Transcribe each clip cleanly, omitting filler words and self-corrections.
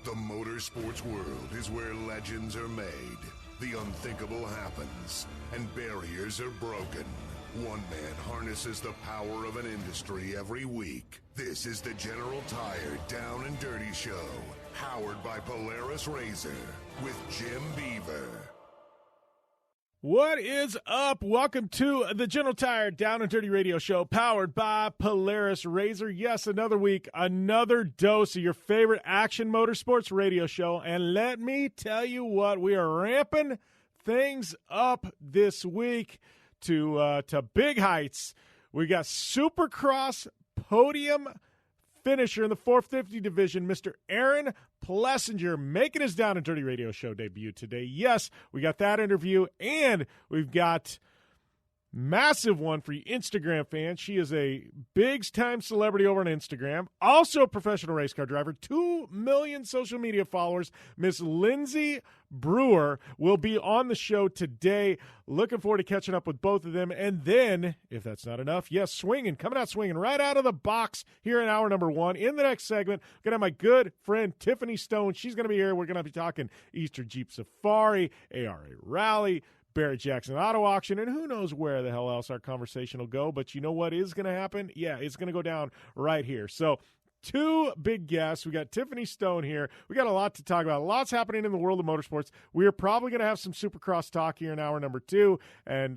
The motorsports world is where legends are made, the unthinkable happens, and barriers are broken. One man harnesses the power of an industry every week. This is the General Tire Down and Dirty Show, powered by Polaris RZR, with Jim Beaver. What is up? Welcome to the General Tire Down and Dirty Radio Show, powered by Polaris RZR. Yes, another week, another dose of your favorite action motorsports radio show. And let me tell you what, we are ramping things up this week to big heights. We got Supercross podium finisher in the 450 division, Mr. Aaron Plessinger, making his Down and Dirty Radio Show debut today. Yes, we got that interview, and we've got massive one for you Instagram fans. She is a big-time celebrity over on Instagram, also a professional race car driver, 2 million social media followers. Miss Lindsay Brewer will be on the show today. Looking forward to catching up with both of them. And then, if that's not enough, yes, coming out swinging right out of the box here in hour number one. In the next segment, going to have my good friend Tiffany Stone. She's going to be here. We're going to be talking Easter Jeep Safari, ARA Rally, Barrett-Jackson Auto Auction, and who knows where the hell else our conversation will go. But you know what is going to happen? Yeah, it's going to go down right here. So, two big guests. We got Tiffany Stone here. We got a lot to talk about. Lots happening in the world of motorsports. We are probably going to have some Supercross talk here in hour number two. And,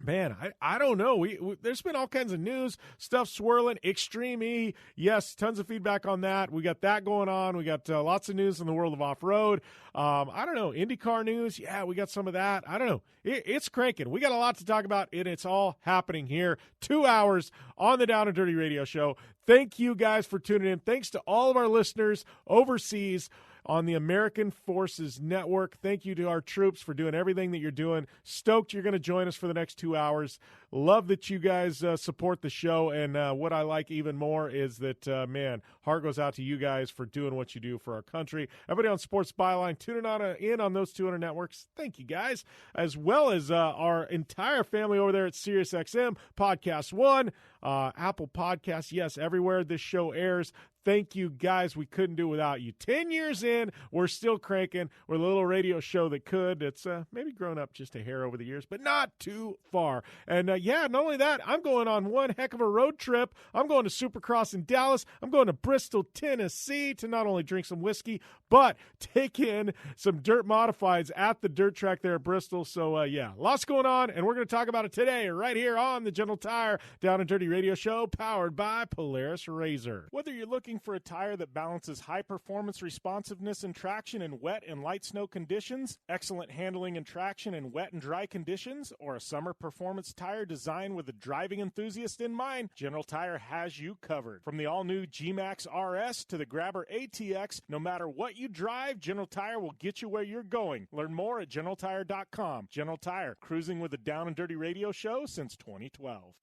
man, I don't know. There's been all kinds of news, stuff swirling. Extreme E, yes, tons of feedback on that. We got that going on. We got lots of news in the world of off-road. I don't know, IndyCar news. Yeah, we got some of that. I don't know. It's cranking. We got a lot to talk about, and it's all happening here. 2 hours on the Down and Dirty Radio Show. Thank you guys for tuning in. Thanks to all of our listeners overseas on the American Forces Network. Thank you to our troops for doing everything that you're doing. Stoked you're going to join us for the next 2 hours. Love that you guys support the show, and what I like even more is that, man, heart goes out to you guys for doing what you do for our country. Everybody on Sports Byline tuning in on those 200 networks. Thank you, guys, as well as our entire family over there at SiriusXM, Podcast One, Apple Podcasts, yes, everywhere this show airs. Thank you, guys. We couldn't do it without you. 10 years in, we're still cranking. We're a little radio show that could. It's maybe grown up just a hair over the years, but not too far. And, yeah, not only that, I'm going on one heck of a road trip. I'm going to Supercross in Dallas. I'm going to Bristol, Tennessee to not only drink some whiskey, but take in some dirt modifieds at the dirt track there at Bristol. So, yeah, lots going on, and we're going to talk about it today right here on the General Tire Down and Dirty Radio Show, powered by Polaris RZR. Whether you're looking for a tire that balances high performance, responsiveness, and traction in wet and light snow conditions, excellent handling and traction in wet and dry conditions, or a summer performance tire designed with a driving enthusiast in mind, General Tire has you covered. From the all-new G-Max RS to the Grabber ATX, no matter what you drive, General Tire will get you where you're going. Learn more at GeneralTire.com. General Tire, cruising with the Down and Dirty Radio Show since 2012.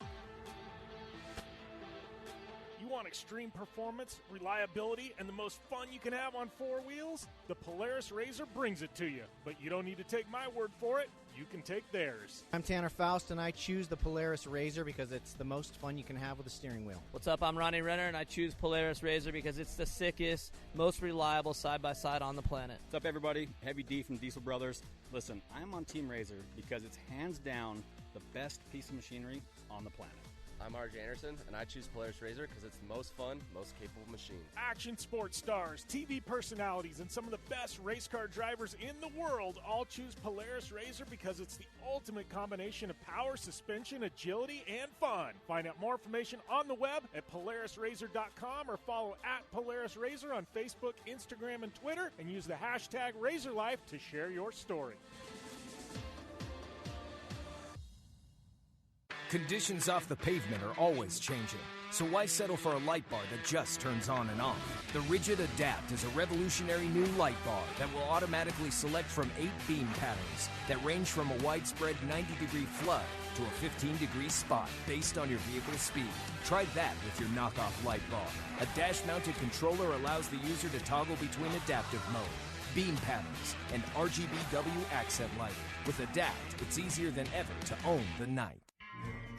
You want extreme performance, reliability, and the most fun you can have on four wheels? The Polaris RZR brings it to you. But you don't need to take my word for it. You can take theirs. I'm Tanner Faust, and I choose the Polaris RZR because it's the most fun you can have with a steering wheel. What's up? I'm Ronnie Renner, and I choose Polaris RZR because it's the sickest, most reliable side-by-side on the planet. What's up, everybody? Heavy D from Diesel Brothers. Listen, I'm on Team RZR because it's hands down the best piece of machinery on the planet. I'm RJ Anderson, and I choose Polaris RZR because it's the most fun, most capable machine. Action sports stars, TV personalities, and some of the best race car drivers in the world all choose Polaris RZR because it's the ultimate combination of power, suspension, agility, and fun. Find out more information on the web at PolarisRZR.com or follow at Polaris RZR on Facebook, Instagram, and Twitter, and use the hashtag RazorLife to share your story. Conditions off the pavement are always changing, so why settle for a light bar that just turns on and off? The Rigid Adapt is a revolutionary new light bar that will automatically select from 8 beam patterns that range from a widespread 90-degree flood to a 15-degree spot based on your vehicle's speed. Try that with your knockoff light bar. A dash-mounted controller allows the user to toggle between adaptive mode, beam patterns, and RGBW accent lighting. With Adapt, it's easier than ever to own the night.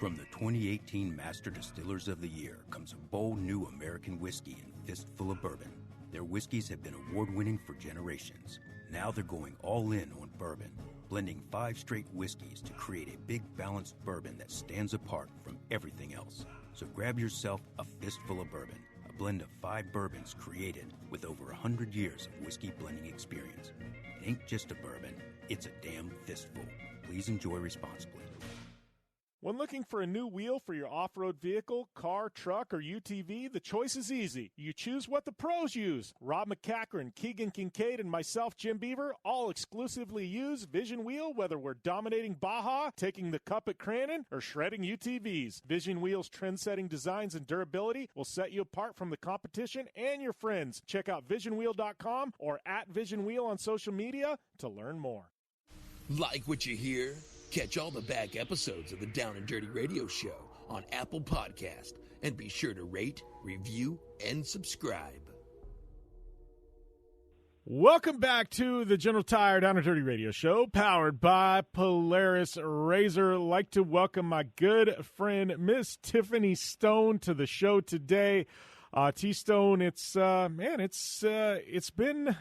From the 2018 Master Distillers of the Year comes a bold new American whiskey and fistful of bourbon. Their whiskeys have been award-winning for generations. Now they're going all in on bourbon, blending 5 straight whiskeys to create a big balanced bourbon that stands apart from everything else. So grab yourself a fistful of bourbon, a blend of 5 bourbons created with over 100 years of whiskey blending experience. It ain't just a bourbon, it's a damn fistful. Please enjoy responsibly. When looking for a new wheel for your off-road vehicle, car, truck, or UTV, the choice is easy. You choose what the pros use. Rob McCachran, Keegan Kincaid, and myself, Jim Beaver, all exclusively use Vision Wheel, whether we're dominating Baja, taking the cup at Crandon, or shredding UTVs. Vision Wheel's trend-setting designs and durability will set you apart from the competition and your friends. Check out visionwheel.com or @VisionWheel on social media to learn more. Like what you hear? Catch all the back episodes of the Down and Dirty Radio Show on Apple Podcast, and be sure to rate, review, and subscribe. Welcome back to the General Tire Down and Dirty Radio Show, powered by Polaris Razor. I'd like to welcome my good friend, Miss Tiffany Stone, to the show today. T-Stone, it's been...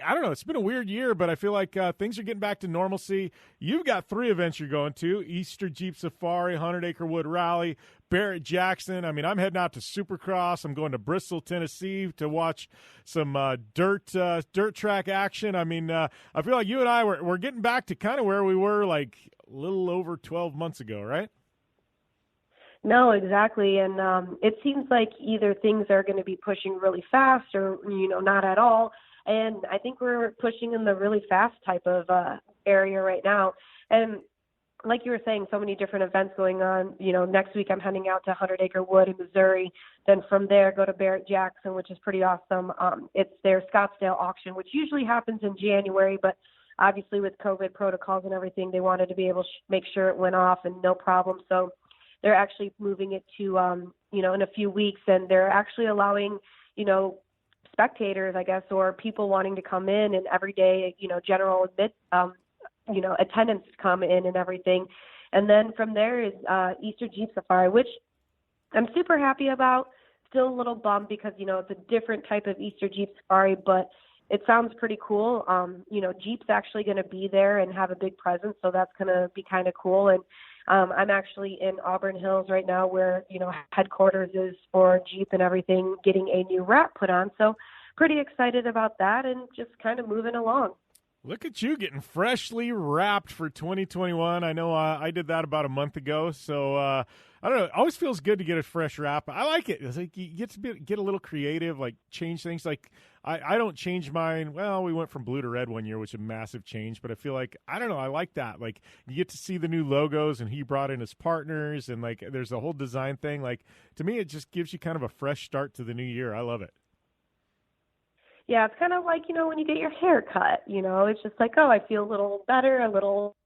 I don't know. It's been a weird year, but I feel like things are getting back to normalcy. You've got 3 events you're going to: Easter Jeep Safari, 100 Acre Wood Rally, Barrett Jackson. I mean, I'm heading out to Supercross. I'm going to Bristol, Tennessee to watch some dirt track action. I mean, I feel like you and I we're getting back to kind of where we were like a little over 12 months ago, right? No, exactly. And it seems like either things are going to be pushing really fast or, not at all. And I think we're pushing in the really fast type of area right now. And like you were saying, so many different events going on. Next week I'm heading out to 100 Acre Wood in Missouri. Then from there, go to Barrett Jackson, which is pretty awesome. It's their Scottsdale auction, which usually happens in January, but obviously with COVID protocols and everything, they wanted to be able to make sure it went off and no problem. So they're actually moving it to, in a few weeks, and they're actually allowing, spectators, I guess, or people wanting to come in and everyday, general attendance to come in and everything. And then from there is Easter Jeep Safari, which I'm super happy about. Still a little bummed because, it's a different type of Easter Jeep Safari, but it sounds pretty cool. Jeep's actually going to be there and have a big presence, so that's going to be kind of cool. And I'm actually in Auburn Hills right now where, headquarters is for Jeep and everything, getting a new wrap put on. So pretty excited about that and just kind of moving along. Look at you getting freshly wrapped for 2021. I know I did that about a month ago. So, I don't know. It always feels good to get a fresh wrap. I like it. It's like you get to get a little creative, like change things. Like I don't change mine. Well, we went from blue to red one year, which is a massive change. But I feel like, I don't know, I like that. Like you get to see the new logos, and he brought in his partners, and like there's a whole design thing. Like to me, it just gives you kind of a fresh start to the new year. I love it. Yeah, it's kind of like, when you get your hair cut, it's just like, oh, I feel a little better, a little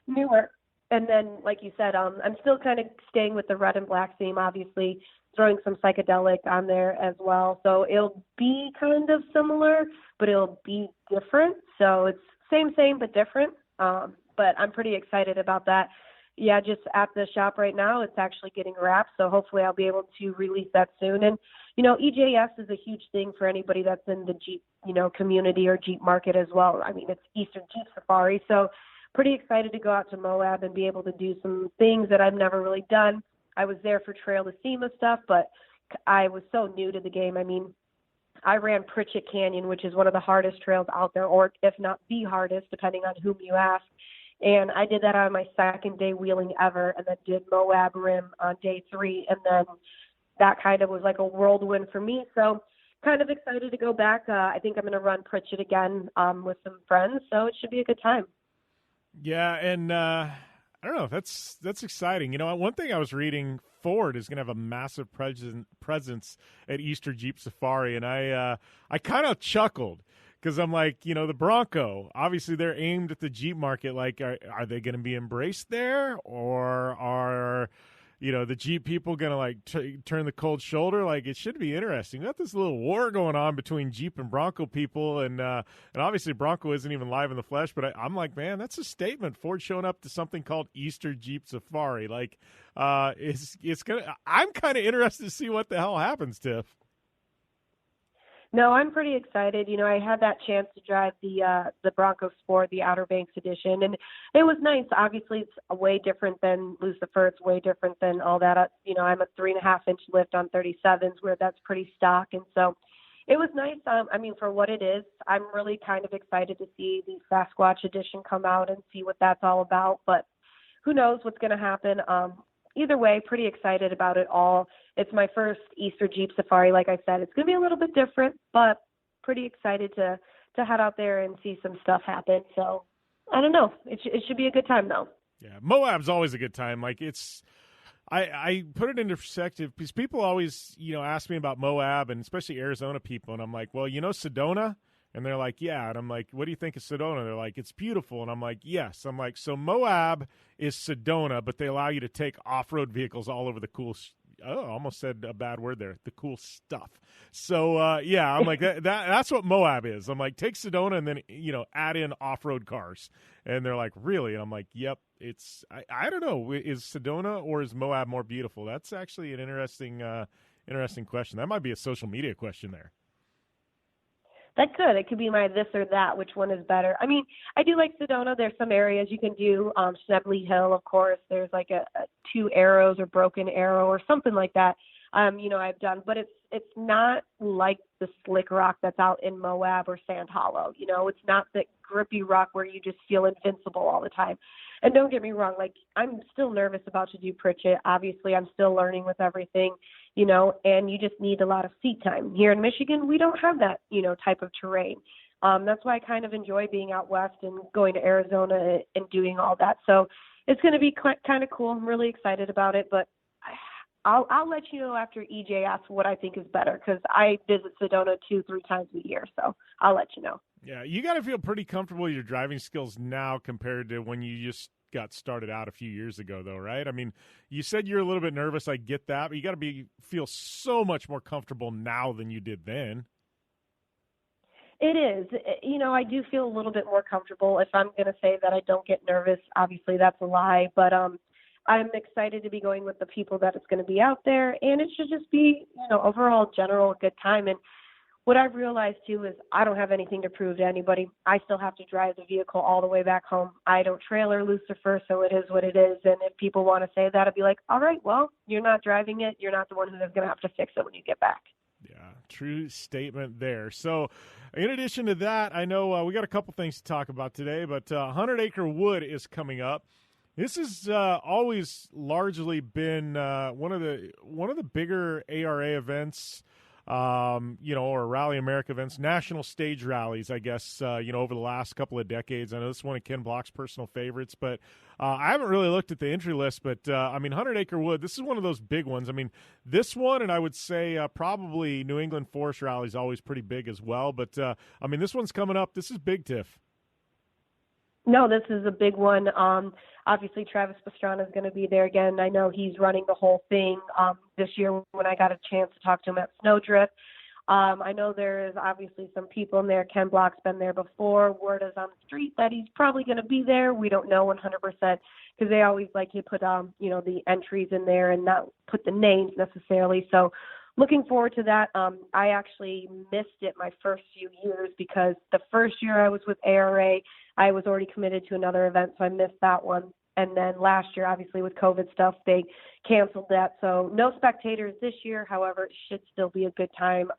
newer. And then, like you said, I'm still kind of staying with the red and black theme, obviously, throwing some psychedelic on there as well. So it'll be kind of similar, but it'll be different. So it's same, but different. But I'm pretty excited about that. Yeah, just at the shop right now, it's actually getting wrapped. So hopefully I'll be able to release that soon. And, EJS is a huge thing for anybody that's in the Jeep, community or Jeep market as well. I mean, it's Eastern Jeep Safari. So pretty excited to go out to Moab and be able to do some things that I've never really done. I was there for Trail to SEMA stuff, but I was so new to the game. I mean, I ran Pritchett Canyon, which is one of the hardest trails out there, or if not the hardest, depending on whom you ask. And I did that on my second day wheeling ever, and then did Moab Rim on day 3. And then that kind of was like a whirlwind for me. So kind of excited to go back. I think I'm going to run Pritchett again with some friends. So it should be a good time. Yeah. And I don't know. That's exciting. One thing I was reading, Ford is going to have a massive presence at Easter Jeep Safari. And I kind of chuckled. Because I'm like, the Bronco, obviously they're aimed at the Jeep market. Like, are they going to be embraced there? Or are, the Jeep people going to, like, turn the cold shoulder? Like, it should be interesting. We got this little war going on between Jeep and Bronco people. And obviously Bronco isn't even live in the flesh. But I'm like, man, that's a statement. Ford showing up to something called Easter Jeep Safari. Like, it's going to – I'm kind of interested to see what the hell happens, Tiff. No, I'm pretty excited. I had that chance to drive the Bronco Sport, the Outer Banks edition, and it was nice. Obviously, it's way different than Lucifer. It's way different than all that. I'm a 3.5-inch lift on 37s, where that's pretty stock, and so it was nice. For what it is, I'm really kind of excited to see the Sasquatch edition come out and see what that's all about. But who knows what's going to happen? Either way, pretty excited about it all. It's my first Easter Jeep Safari. Like I said, it's going to be a little bit different, but pretty excited to head out there and see some stuff happen. So I don't know. It should be a good time, though. Yeah, Moab's always a good time. Like I put it into perspective because people always, ask me about Moab and especially Arizona people. And I'm like, well, Sedona? And they're like, yeah. And I'm like, what do you think of Sedona? They're like, it's beautiful. And I'm like, yes. I'm like, so Moab is Sedona, but they allow you to take off-road vehicles all over the cool I almost said a bad word there. The cool stuff. So, yeah, I'm like, that's what Moab is. I'm like, take Sedona and then, add in off-road cars. And they're like, really? And I'm like, yep, I don't know. Is Sedona or is Moab more beautiful? That's actually an interesting question. That might be a social media question there. That could. It could be my this or that. Which one is better? I do like Sedona. There's some areas you can do. Schnebley Hill, of course. There's like a 2 arrows or broken arrow or something like that. I've done, but it's not like the slick rock that's out in Moab or Sand Hollow. It's not the grippy rock where you just feel invincible all the time. And don't get me wrong, like I'm still nervous about to do Pritchett. Obviously, I'm still learning with everything, and you just need a lot of seat time. Here in Michigan, we don't have that, type of terrain. That's why I kind of enjoy being out west and going to Arizona and doing all that. So it's going to be kind of cool. I'm really excited about it, but I'll let you know after EJ asks what I think is better because I visit Sedona 2-3 times a year, so I'll let you know. Yeah, you got to feel pretty comfortable with your driving skills now compared to when you just got started out a few years ago, though, right? You said you're a little bit nervous. I get that, but you got to feel so much more comfortable now than you did then. It is. I do feel a little bit more comfortable. If I'm going to say that I don't get nervous, obviously that's a lie, but I'm excited to be going with the people that it's going to be out there, and it should just be, overall general good time. And what I've realized, too, is I don't have anything to prove to anybody. I still have to drive the vehicle all the way back home. I don't trailer Lucifer, so it is what it is. And if people want to say that, I'd be like, all right, well, you're not driving it. You're not the one who's going to have to fix it when you get back. Yeah, true statement there. So in addition to that, I know we got a couple things to talk about today, but 100 Acre Wood is coming up. This has always largely been one of the bigger ARA events, or Rally America events, national stage rallies, I guess, over the last couple of decades. I know this is one of Ken Block's personal favorites, but I haven't really looked at the entry list. But, 100 Acre Wood, this is one of those big ones. This one, and I would say probably New England Forest Rally is always pretty big as well. But, this one's coming up. This is big, Tiff. No, this is a big one. Obviously, Travis Pastrana is going to be there again. I know he's running the whole thing this year when I got a chance to talk to him at Snowdrift. I know there's obviously some people in there. Ken Block's been there before. Word is on the street that he's probably going to be there. We don't know 100% because they always like to put, the entries in there and not put the names necessarily. So looking forward to that. I actually missed it my first few years because the first year I was with ARA, I was already committed to another event, so I missed that one. And then last year, obviously, with COVID stuff, they canceled that. So no spectators this year. However, it should still be a good time.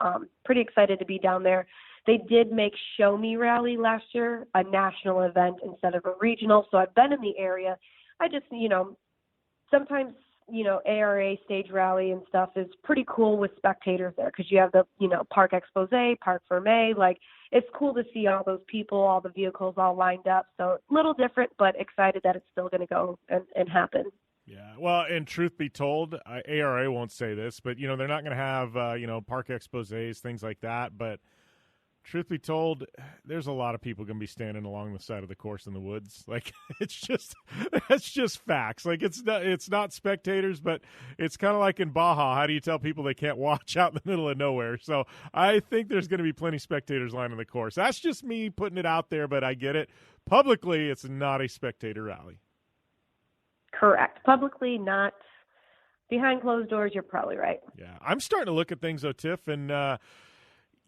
Pretty excited to be down there. They did make Show Me Rally last year a national event instead of a regional. So I've been in the area. I just, sometimes, ARA stage rally and stuff is pretty cool with spectators there because you have the, Parc Exposé, Parc Fermé. Like, it's cool to see all those people, all the vehicles all lined up. So a little different, but excited that it's still going to go and happen. Yeah, well, and truth be told, ARA won't say this, but, they're not going to have, Parc Exposés, things like that. But truth be told, there's a lot of people going to be standing along the side of the course in the woods. Like, it's just facts. Like, it's not spectators, but it's kind of like in Baja. How do you tell people they can't watch out in the middle of nowhere? So I think there's going to be plenty of spectators lining the course. That's just me putting it out there, but I get it. Publicly, it's not a spectator rally. Correct. Publicly, not. Behind closed doors, you're probably right. Yeah. I'm starting to look at things, though, Tiff, and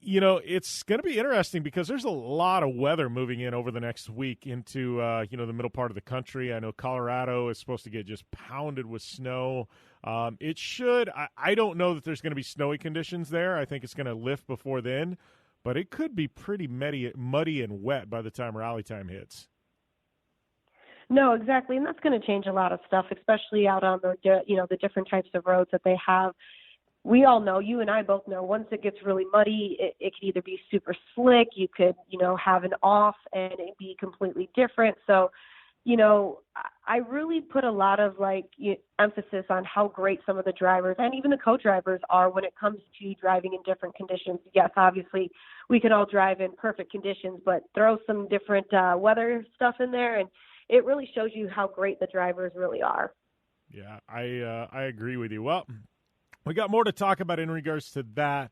it's going to be interesting because there's a lot of weather moving in over the next week into, the middle part of the country. I know Colorado is supposed to get just pounded with snow. It should. I don't know that there's going to be snowy conditions there. I think it's going to lift before then, but it could be pretty muddy and wet by the time rally time hits. No, exactly, and that's going to change a lot of stuff, especially out on the different types of roads that they have. We all know, you and I both know, once it gets really muddy, it could either be super slick, you could, have an off and it be completely different. So, I really put a lot of emphasis on how great some of the drivers and even the co-drivers are when it comes to driving in different conditions. Yes, obviously we can all drive in perfect conditions, but throw some different weather stuff in there and it really shows you how great the drivers really are. Yeah, I agree with you. Well, we got more to talk about in regards to that.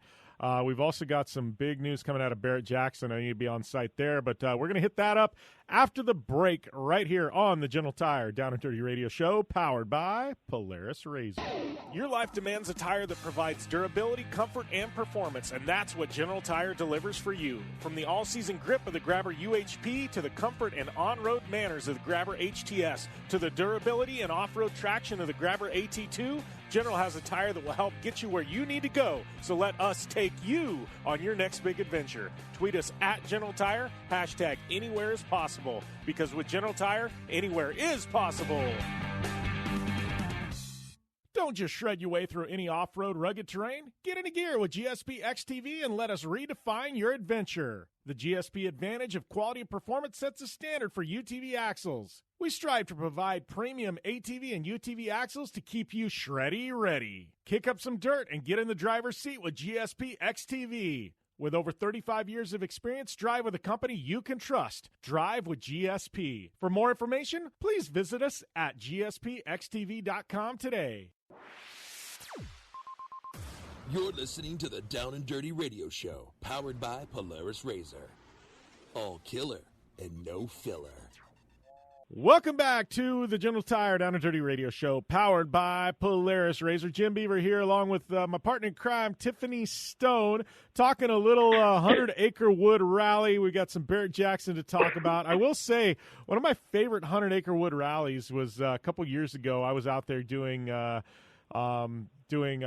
We've also got some big news coming out of Barrett-Jackson. I need to be on site there, but we're going to hit that up after the break right here on the General Tire Down and Dirty Radio Show, powered by Polaris Razor. Your life demands a tire that provides durability, comfort, and performance, and that's what General Tire delivers for you. From the all-season grip of the Grabber UHP to the comfort and on-road manners of the Grabber HTS to the durability and off-road traction of the Grabber AT2, General has a tire that will help get you where you need to go. So let us take you on your next big adventure. Tweet us at General Tire, hashtag anywhere is possible. Because with General Tire, anywhere is possible. Don't just shred your way through any off-road rugged terrain. Get into gear with GSP XTV and let us redefine your adventure. The GSP advantage of quality and performance sets a standard for UTV axles. We strive to provide premium ATV and UTV axles to keep you shreddy ready. Kick up some dirt and get in the driver's seat with GSP XTV. With over 35 years of experience, drive with a company you can trust. Drive with GSP. For more information, please visit us at gspxtv.com today. You're listening to the Down and Dirty Radio Show, powered by Polaris Razor. All killer and no filler. Welcome back to the General Tire Down and Dirty Radio Show, powered by Polaris Razor. Jim Beaver here, along with my partner in crime, Tiffany Stone, talking a little 100-acre wood rally. We got some Barrett-Jackson to talk about. I will say, one of my favorite 100-acre wood rallies was a couple years ago. I was out there doing I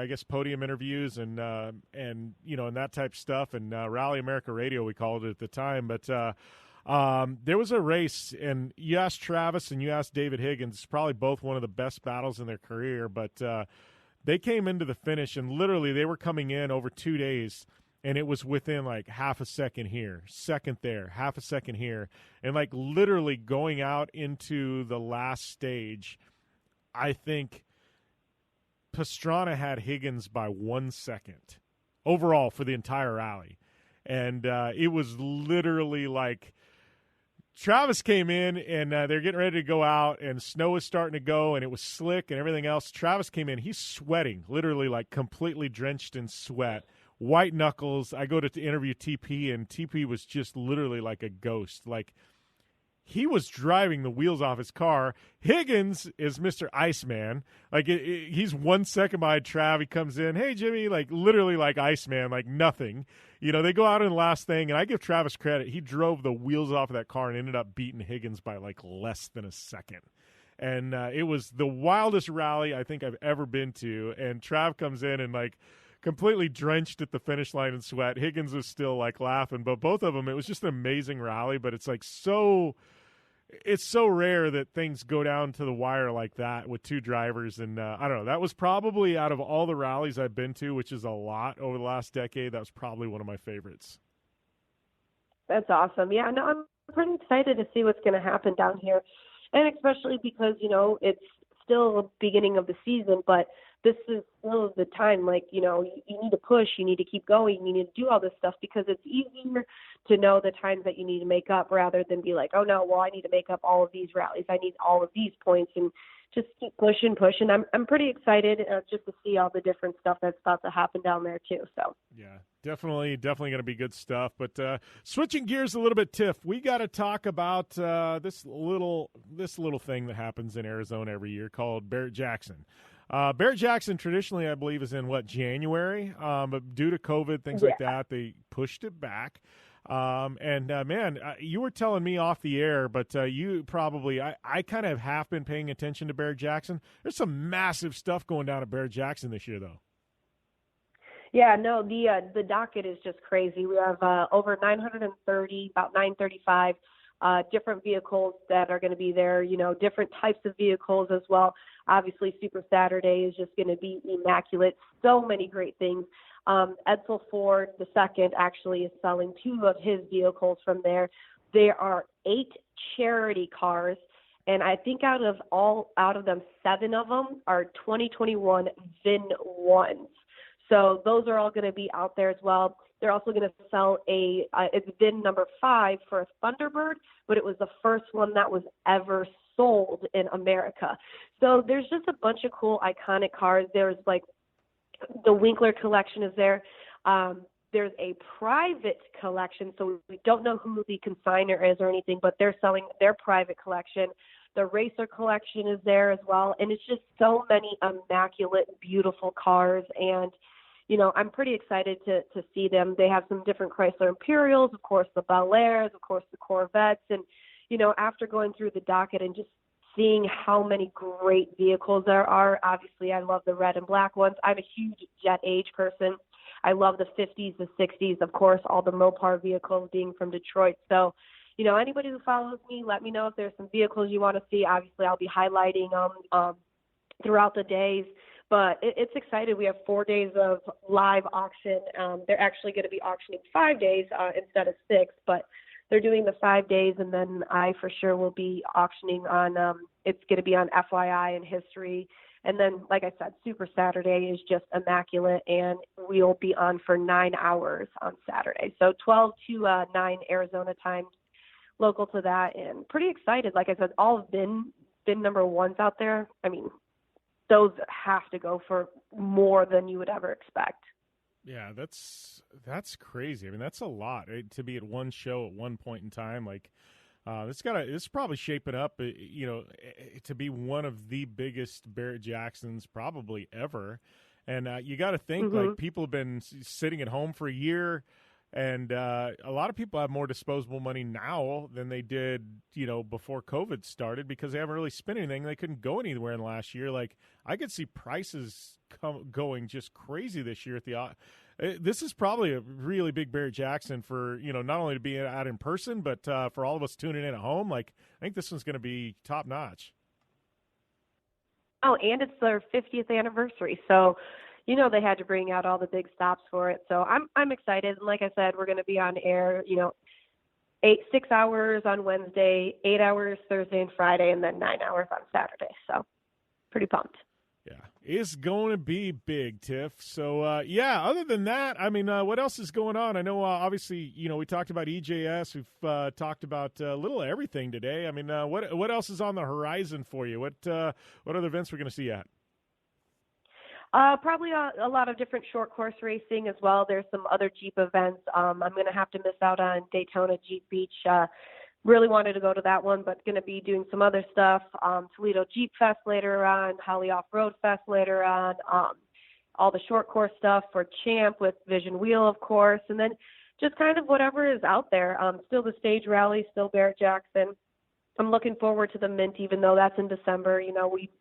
guess, podium interviews and and that type of stuff, and Rally America Radio, we called it at the time. But there was a race, and you asked Travis and you asked David Higgins, probably both one of the best battles in their career, but they came into the finish, and literally they were coming in over 2 days, and it was within like half a second here, second there, half a second here, and like literally going out into the last stage, I think Pastrana had Higgins by 1 second overall for the entire rally. And it was literally like Travis came in, and they're getting ready to go out, and snow was starting to go, and it was slick and everything else. Travis came in. He's sweating, literally like completely drenched in sweat, white knuckles. I go to interview TP, and TP was just literally like a ghost. Like, he was driving the wheels off his car. Higgins is Mr. Iceman. Like, he's 1 second behind Trav. He comes in, hey, Jimmy, like literally like Iceman, like nothing. They go out in the last thing, and I give Travis credit. He drove the wheels off of that car and ended up beating Higgins by like less than a second. And it was the wildest rally I think I've ever been to. And Trav comes in and like completely drenched at the finish line in sweat. Higgins was still like laughing, but both of them, it was just an amazing rally. But it's like it's so rare that things go down to the wire like that with two drivers. And I don't know, that was probably, out of all the rallies I've been to, which is a lot over the last decade, that was probably one of my favorites. That's awesome. Yeah, no, I'm pretty excited to see what's going to happen down here. And especially because, it's still the beginning of the season, but this is still the time, like, you need to push, you need to keep going, you need to do all this stuff, because it's easier to know the times that you need to make up rather than be like, oh no, well, I need to make up all of these rallies, I need all of these points, and just keep pushing. I'm pretty excited just to see all the different stuff that's about to happen down there too. So yeah, definitely going to be good stuff. But switching gears a little bit, Tiff, we got to talk about this little thing that happens in Arizona every year called Barrett-Jackson. Barrett-Jackson traditionally, I believe, is in, January? But due to COVID, things like that, they pushed it back. Man, you were telling me off the air, but you probably, I kind of have been paying attention to Barrett-Jackson. There's some massive stuff going down at Barrett-Jackson this year, though. Yeah, no, the docket is just crazy. We have over 930, about 935 different vehicles that are going to be there, different types of vehicles as well. Obviously, Super Saturday is just going to be immaculate. So many great things. Edsel Ford II actually is selling 2 of his vehicles from there. There are 8 charity cars, and I think out of them, 7 of them are 2021 VIN 1s. So those are all going to be out there as well. They're also going to sell it's VIN number 5 for a Thunderbird, but it was the first one that was ever sold in America. So there's just a bunch of cool, iconic cars. There's the Winkler collection is there. There's a private collection, so we don't know who the consignor is or anything, but they're selling their private collection. The racer collection is there as well, and it's just so many immaculate, beautiful cars, and I'm pretty excited to see them. They have some different Chrysler Imperials, of course, the Bel Airs, of course, the Corvettes. And, after going through the docket and just seeing how many great vehicles there are, obviously I love the red and black ones. I'm a huge Jet Age person. I love the 50s, the 60s, of course, all the Mopar vehicles being from Detroit. So, anybody who follows me, let me know if there's some vehicles you want to see. Obviously, I'll be highlighting them throughout the days. But it's exciting. We have 4 days of live auction. They're actually going to be auctioning 5 days instead of 6, but they're doing the 5 days, and then I for sure will be auctioning on it's going to be on FYI and history. And then, like I said, Super Saturday is just immaculate, and we'll be on for 9 hours on Saturday. So 12 to 9 Arizona time, local to that, and pretty excited. Like I said, all VIN number 1s out there, I mean, those have to go for more than you would ever expect. Yeah, that's crazy. I mean, that's a lot to be at one show at one point in time. It's probably shaping up, to be one of the biggest Barrett-Jacksons probably ever. And you got to think, people have been sitting at home for a year, and a lot of people have more disposable money now than they did, before COVID started, because they haven't really spent anything. They couldn't go anywhere in the last year. I could see prices going just crazy this year at the. This is probably a really big Barrett-Jackson for, not only to be out in person, but for all of us tuning in at home. I think this one's going to be top notch. Oh, and it's their 50th anniversary, so. They had to bring out all the big stops for it. So I'm excited. And like I said, we're going to be on air, 6 hours on Wednesday, 8 hours Thursday and Friday, and then 9 hours on Saturday. So pretty pumped. Yeah, it's going to be big, Tiff. So, other than that, I mean, what else is going on? I know, obviously, we talked about EJS. We've talked about a little everything today. I mean, what else is on the horizon for you? What other events we're going to see at? Probably a lot of different short course racing as well. There's some other Jeep events. I'm going to have to miss out on Daytona Jeep Beach. Really wanted to go to that one, but going to be doing some other stuff. Toledo Jeep Fest later on, Holly Off-Road Fest later on, all the short course stuff for Champ with Vision Wheel, of course, and then just kind of whatever is out there. Still the stage rally, still Barrett-Jackson. I'm looking forward to the Mint, even though that's in December.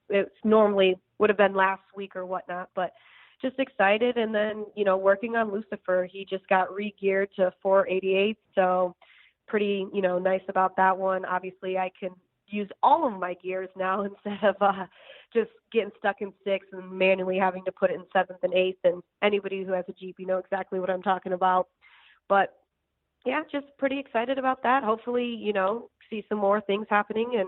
It's normally would have been last week or whatnot, but just excited. And then, working on Lucifer, he just got re-geared to 488. So pretty, nice about that one. Obviously I can use all of my gears now instead of just getting stuck in 6th and manually having to put it in 7th and 8th. And anybody who has a Jeep, exactly what I'm talking about. But yeah, just pretty excited about that. Hopefully, see some more things happening, and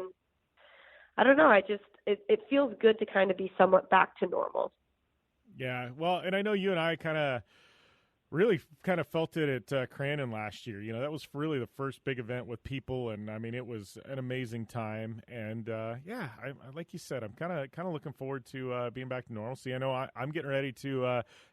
I don't know, it feels good to kind of be somewhat back to normal. Yeah, well, and I know you and I really felt it at Crandon last year. That was really the first big event with people, and I mean, it was an amazing time. And I like you said, I'm kind of looking forward to being back to normalcy. I know I'm getting ready to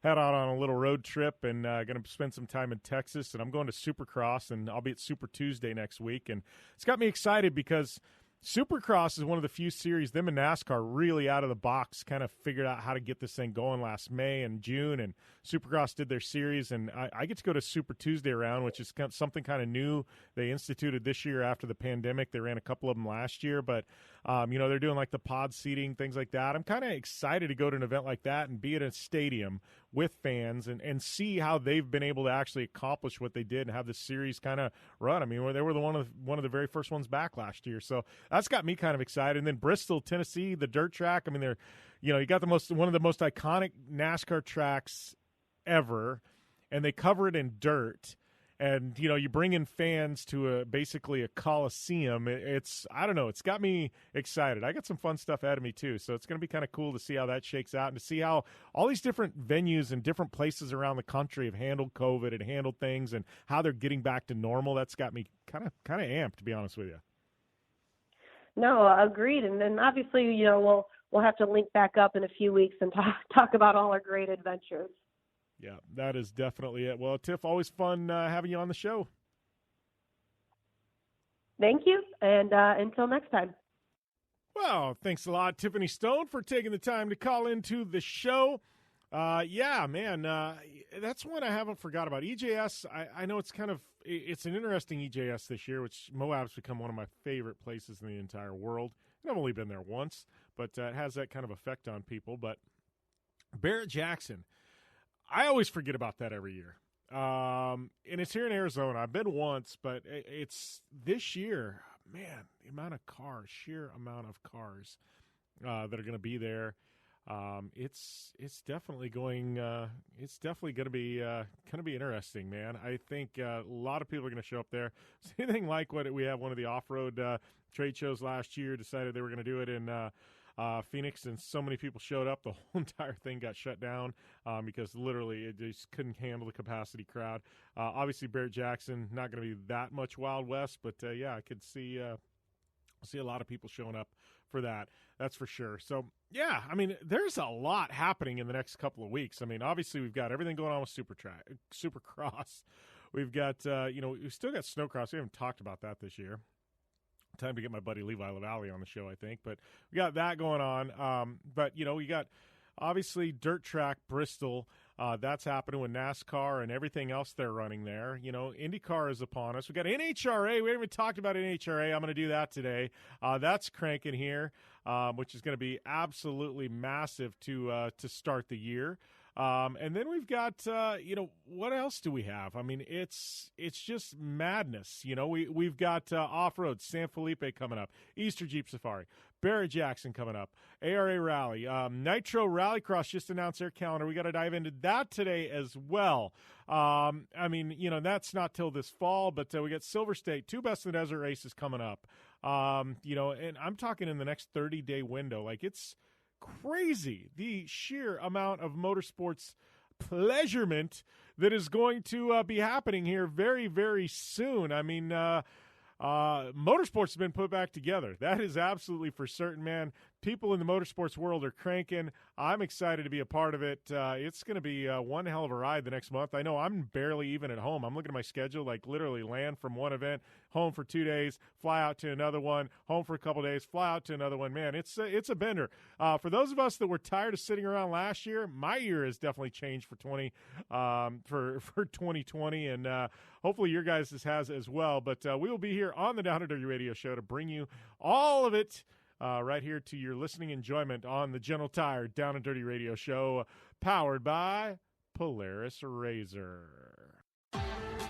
head out on a little road trip and going to spend some time in Texas, and I'm going to Supercross, and I'll be at Super Tuesday next week, and it's got me excited because Supercross is one of the few series, them and NASCAR really out of the box kind of figured out how to get this thing going last May and June, and Supercross did their series, and I get to go to Super Tuesday around, which is something kind of new they instituted this year after the pandemic. They ran a couple of them last year, but they're doing like the pod seating, things like that. I'm kind of excited to go to an event like that and be at a stadium with fans and see how they've been able to actually accomplish what they did and have this series kind of run. I mean, they were one of the very first ones back last year, so that's got me kind of excited. And then Bristol, Tennessee, the dirt track. I mean, they're, you got one of the most iconic NASCAR tracks ever, and they cover it in dirt. And, you bring in fans to basically a coliseum. I don't know, it's got me excited. I got some fun stuff ahead of me, too. So it's going to be kind of cool to see how that shakes out and to see how all these different venues and different places around the country have handled COVID and handled things and how they're getting back to normal. That's got me kind of amped, to be honest with you. No, agreed. And then obviously, we'll have to link back up in a few weeks and talk about all our great adventures. Yeah, that is definitely it. Well, Tiff, always fun having you on the show. Thank you, and until next time. Well, thanks a lot, Tiffany Stone, for taking the time to call into the show. Yeah, man, that's one I haven't forgot about. EJS, I know it's an interesting EJS this year, which Moab's become one of my favorite places in the entire world. And I've only been there once, but it has that kind of effect on people. But Barrett-Jackson, I always forget about that every year. And it's here in Arizona. I've been once, but it's this year, man, the amount of cars, sheer amount of cars that are going to be there. It's definitely going to be interesting, man. I think a lot of people are going to show up there. It's anything like what we have one of the off-road trade shows last year, decided they were going to do it in Phoenix, and so many people showed up, the whole entire thing got shut down because literally it just couldn't handle the capacity crowd. Obviously, Barrett-Jackson, not going to be that much Wild West, but yeah, I could see a lot of people showing up for that. That's for sure. So, yeah, I mean, there's a lot happening in the next couple of weeks. I mean, obviously, we've got everything going on with Supercross. We've got, we've still got Snowcross. We haven't talked about that this year. Time to get my buddy Levi LaValle on the show, I think. But we got that going on. But, we got, obviously, Dirt Track, Bristol. That's happening with NASCAR and everything else they're running there. IndyCar is upon us. We got NHRA. We haven't even talked about NHRA. I'm going to do that today. That's cranking here, which is going to be absolutely massive to start the year. And then we've got, what else do we have? I mean, it's just madness. We've got Off-Road, San Felipe coming up, Easter Jeep Safari, Barrett-Jackson coming up, ARA Rally, Nitro Rallycross just announced their calendar. We got to dive into that today as well. I mean, that's not till this fall, but we got Silver State, 2 Best in the Desert races coming up. And I'm talking in the next 30-day window. Like, it's crazy the sheer amount of motorsports pleasurement that is going to be happening here very, very soon. I mean, motorsports has been put back together. That is absolutely for certain, man. People in the motorsports world are cranking. I'm excited to be a part of it. It's going to be one hell of a ride the next month. I know I'm barely even at home. I'm looking at my schedule, like literally land from one event, home for 2 days, fly out to another one, home for a couple days, fly out to another one. Man, it's a bender. For those of us that were tired of sitting around last year, my year has definitely changed for 2020, and hopefully your guys' has as well. But we will be here on the Down and Dirty Radio Show to bring you all of it. Right here to your listening enjoyment on the General Tire Down and Dirty Radio Show, powered by Polaris Razor.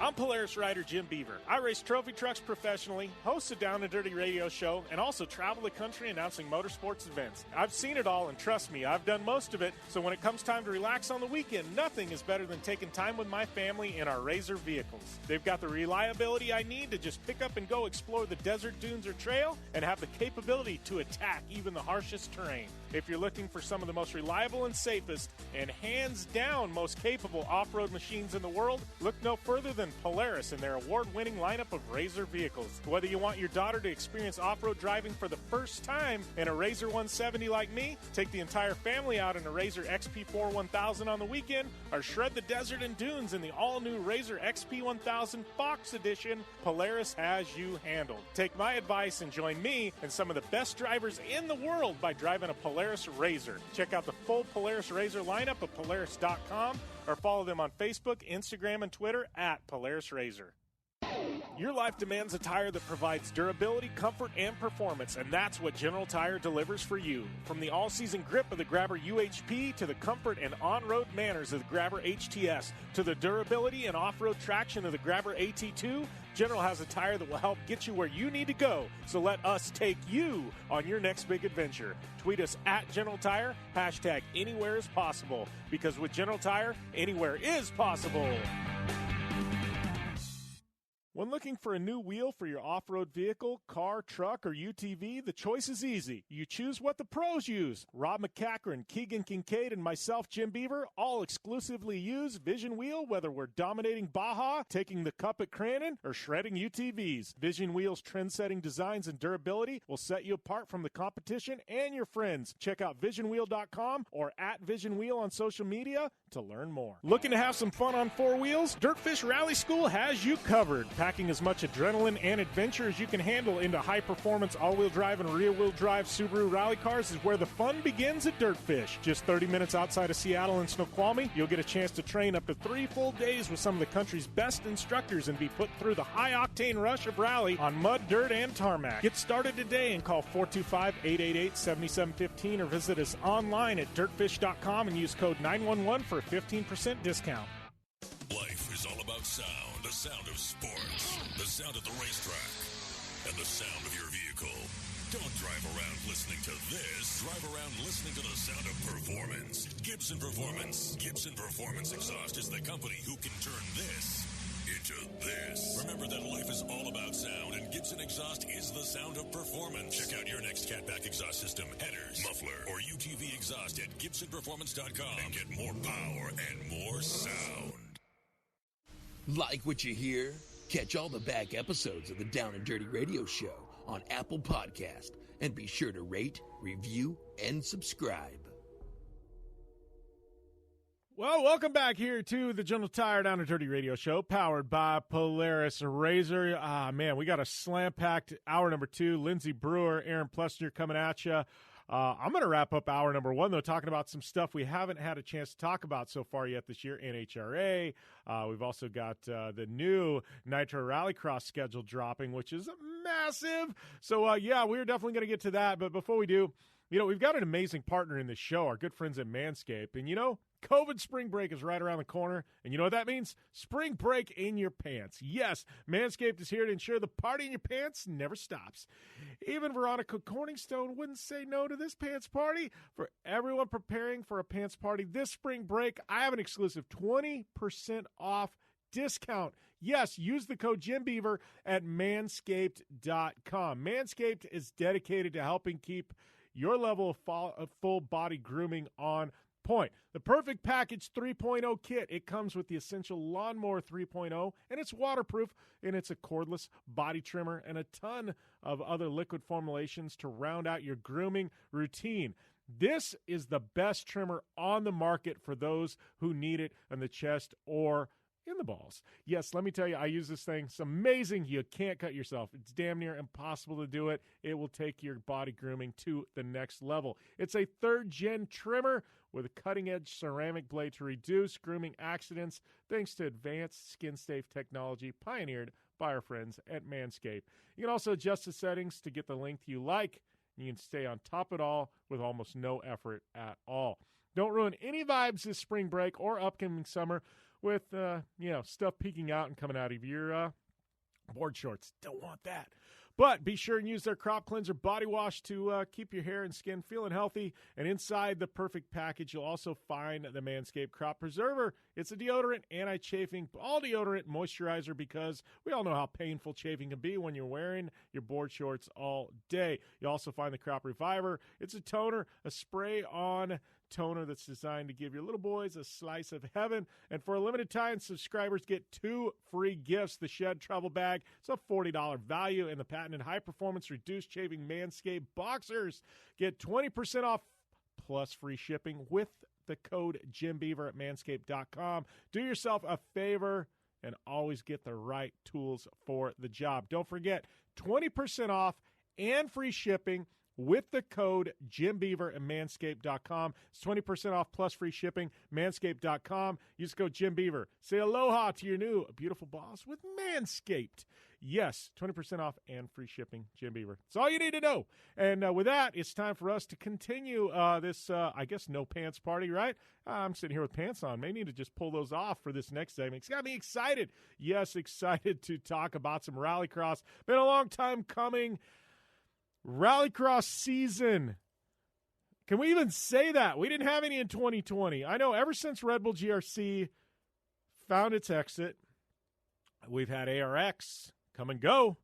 I'm Polaris rider Jim Beaver. I race trophy trucks professionally, host a Down and Dirty radio show, and also travel the country announcing motorsports events. I've seen it all, and trust me, I've done most of it. So when it comes time to relax on the weekend, nothing is better than taking time with my family in our Razor vehicles. They've got the reliability I need to just pick up and go explore the desert, dunes, or trail, and have the capability to attack even the harshest terrain. If you're looking for some of the most reliable and safest, and hands down most capable off-road machines in the world, look no further than find Polaris in their award-winning lineup of RZR vehicles. Whether you want your daughter to experience off-road driving for the first time in a RZR 170 like me, take the entire family out in a RZR XP4 1000 on the weekend, or shred the desert and dunes in the all-new RZR XP 1000 Fox Edition, Polaris has you handled. Take my advice and join me and some of the best drivers in the world by driving a Polaris RZR. Check out the full Polaris RZR lineup at Polaris.com or follow them on Facebook, Instagram, and Twitter at Polaris RZR. Your life demands a tire that provides durability, comfort, and performance, and that's what General Tire delivers for you. From the all-season grip of the Grabber UHP to the comfort and on-road manners of the Grabber HTS to the durability and off-road traction of the Grabber AT2, General has a tire that will help get you where you need to go. So let us take you on your next big adventure. Tweet us at General Tire, hashtag anywhere is possible, because with General Tire, anywhere is possible. When looking for a new wheel for your off-road vehicle, car, truck, or UTV, the choice is easy. You choose what the pros use. Rob McCachran, Keegan Kincaid, and myself, Jim Beaver, all exclusively use Vision Wheel, whether we're dominating Baja, taking the cup at Crandon, or shredding UTVs. Vision Wheel's trend-setting designs and durability will set you apart from the competition and your friends. Check out visionwheel.com or at Vision Wheel on social media to learn more. Looking to have some fun on four wheels? Dirtfish Rally School has you covered. Packing as much adrenaline and adventure as you can handle into high-performance all-wheel drive and rear-wheel drive Subaru rally cars is where the fun begins at Dirtfish. Just 30 minutes outside of Seattle and Snoqualmie, you'll get a chance to train up to 3 full days with some of the country's best instructors and be put through the high-octane rush of rally on mud, dirt, and tarmac. Get started today and call 425-888-7715 or visit us online at dirtfish.com and use code 911 for a 15% discount. Life is all about sound, the sound of sports, the sound of the racetrack, and the sound of your vehicle. Don't drive around listening to this. Drive around listening to the sound of performance. Gibson Performance. Gibson Performance Exhaust is the company who can turn this into this. Remember that life is all about sound, and Gibson Exhaust is the sound of performance. Check out your next catback exhaust system, headers, muffler, or UTV exhaust at GibsonPerformance.com and get more power and more sound. Like what you hear? Catch all the back episodes of the Down and Dirty Radio Show on Apple Podcast, and be sure to rate, review, and subscribe. Well, welcome back here to the General Tire Down and Dirty Radio Show, powered by Polaris RZR. Man, we got a slam-packed hour number 2. Lindsay Brewer, Aaron Plessinger coming at you. I'm going to wrap up hour number 1, though, talking about some stuff we haven't had a chance to talk about so far yet this year. NHRA. We've also got the new Nitro Rallycross schedule dropping, which is massive. So, yeah, we're definitely going to get to that. But before we do, we've got an amazing partner in this show, our good friends at Manscaped. And, COVID spring break is right around the corner, and you know what that means? Spring break in your pants. Yes, Manscaped is here to ensure the party in your pants never stops. Even Veronica Corningstone wouldn't say no to this pants party. For everyone preparing for a pants party this spring break, I have an exclusive 20% off discount. Yes, use the code JimBeaver at manscaped.com. Manscaped is dedicated to helping keep your level of full body grooming on point. The Perfect Package 3.0 kit. It comes with the Essential Lawnmower 3.0, and it's waterproof, and it's a cordless body trimmer and a ton of other liquid formulations to round out your grooming routine. This is the best trimmer on the market for those who need it in the chest or in the balls. Yes, let me tell you, I use this thing. It's amazing. You can't cut yourself. It's damn near impossible to do it. It will take your body grooming to the next level. It's a 3rd-gen trimmer with a cutting-edge ceramic blade to reduce grooming accidents thanks to advanced skin-safe technology pioneered by our friends at Manscaped. You can also adjust the settings to get the length you like. You can stay on top of it all with almost no effort at all. Don't ruin any vibes this spring break or upcoming summer with, stuff peeking out and coming out of your board shorts. Don't want that. But be sure and use their Crop Cleanser Body Wash to keep your hair and skin feeling healthy. And inside the Perfect Package, you'll also find the Manscaped Crop Preserver. It's a deodorant, anti-chafing, all-deodorant moisturizer because we all know how painful chafing can be when you're wearing your board shorts all day. You also find the Crop Reviver. It's a toner, a spray-on toner that's designed to give your little boys a slice of heaven. And for a limited time, subscribers get 2 free gifts. The Shed Travel Bag, it's a $40 value, and the patented high-performance reduced shaving Manscaped Boxers get 20% off plus free shipping with the code JimBeaver at manscaped.com. Do yourself a favor and always get the right tools for the job. Don't forget, 20% off and free shipping with the code JimBeaver at manscaped.com. It's 20% off plus free shipping, manscaped.com. Use code JimBeaver. Say aloha to your new beautiful boss with Manscaped. Yes, 20% off and free shipping, Jim Beaver. That's all you need to know. And with that, it's time for us to continue this, I guess, no pants party, right? I'm sitting here with pants on. May need to just pull those off for this next segment. It's got me excited. Yes, excited to talk about some rallycross. Been a long time coming. Rallycross season. Can we even say that? We didn't have any in 2020. I know ever since Red Bull GRC found its exit, we've had ARX come and go.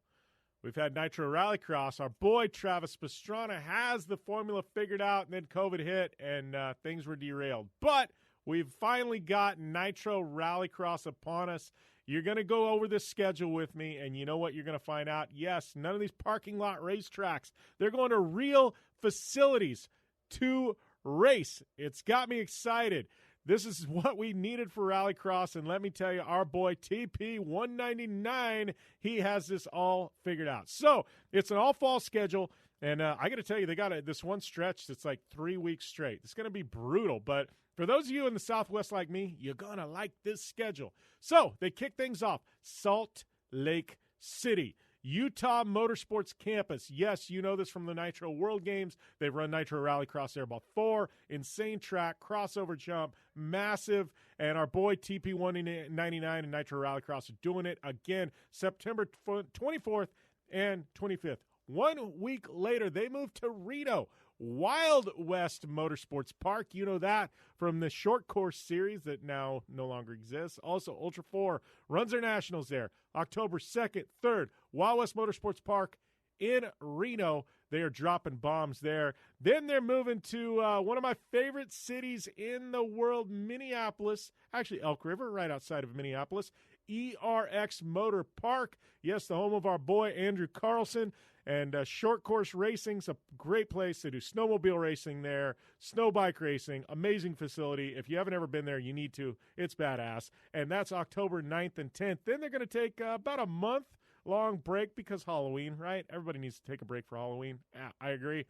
We've had Nitro Rallycross. Our boy Travis Pastrana has the formula figured out, and then COVID hit, and things were derailed. But we've finally got Nitro Rallycross upon us. You're going to go over this schedule with me, and you know what you're going to find out? Yes, none of these parking lot racetracks. They're going to real facilities to race. It's got me excited. This is what we needed for Rallycross, and let me tell you, our boy TP199, he has this all figured out. So it's an all-fall schedule, and I got to tell you, they got this one stretch that's like 3 weeks straight. It's going to be brutal, but for those of you in the Southwest like me, you're going to like this schedule. So they kick things off. Salt Lake City, Utah Motorsports Campus. Yes, you know this from the Nitro World Games. They've run Nitro Rallycross there before. Insane track, crossover jump, massive. And our boy TP199 and Nitro Rallycross are doing it again September 24th and 25th. 1 week later, they moved to Reno, Wild West Motorsports Park. You know that from the short course series that now no longer exists. Also, Ultra 4 runs their nationals there. October 2nd, 3rd, Wild West Motorsports Park in Reno. They are dropping bombs there. Then they're moving to one of my favorite cities in the world, Minneapolis. Actually, Elk River, right outside of Minneapolis. ERX Motor Park. Yes, the home of our boy Andrew Carlson. And short course racing's a great place. They do snowmobile racing there, snow bike racing, amazing facility. If you haven't ever been there, you need to. It's badass. And that's October 9th and 10th. Then they're going to take about a month-long break because Halloween, right? Everybody needs to take a break for Halloween. Yeah, I agree.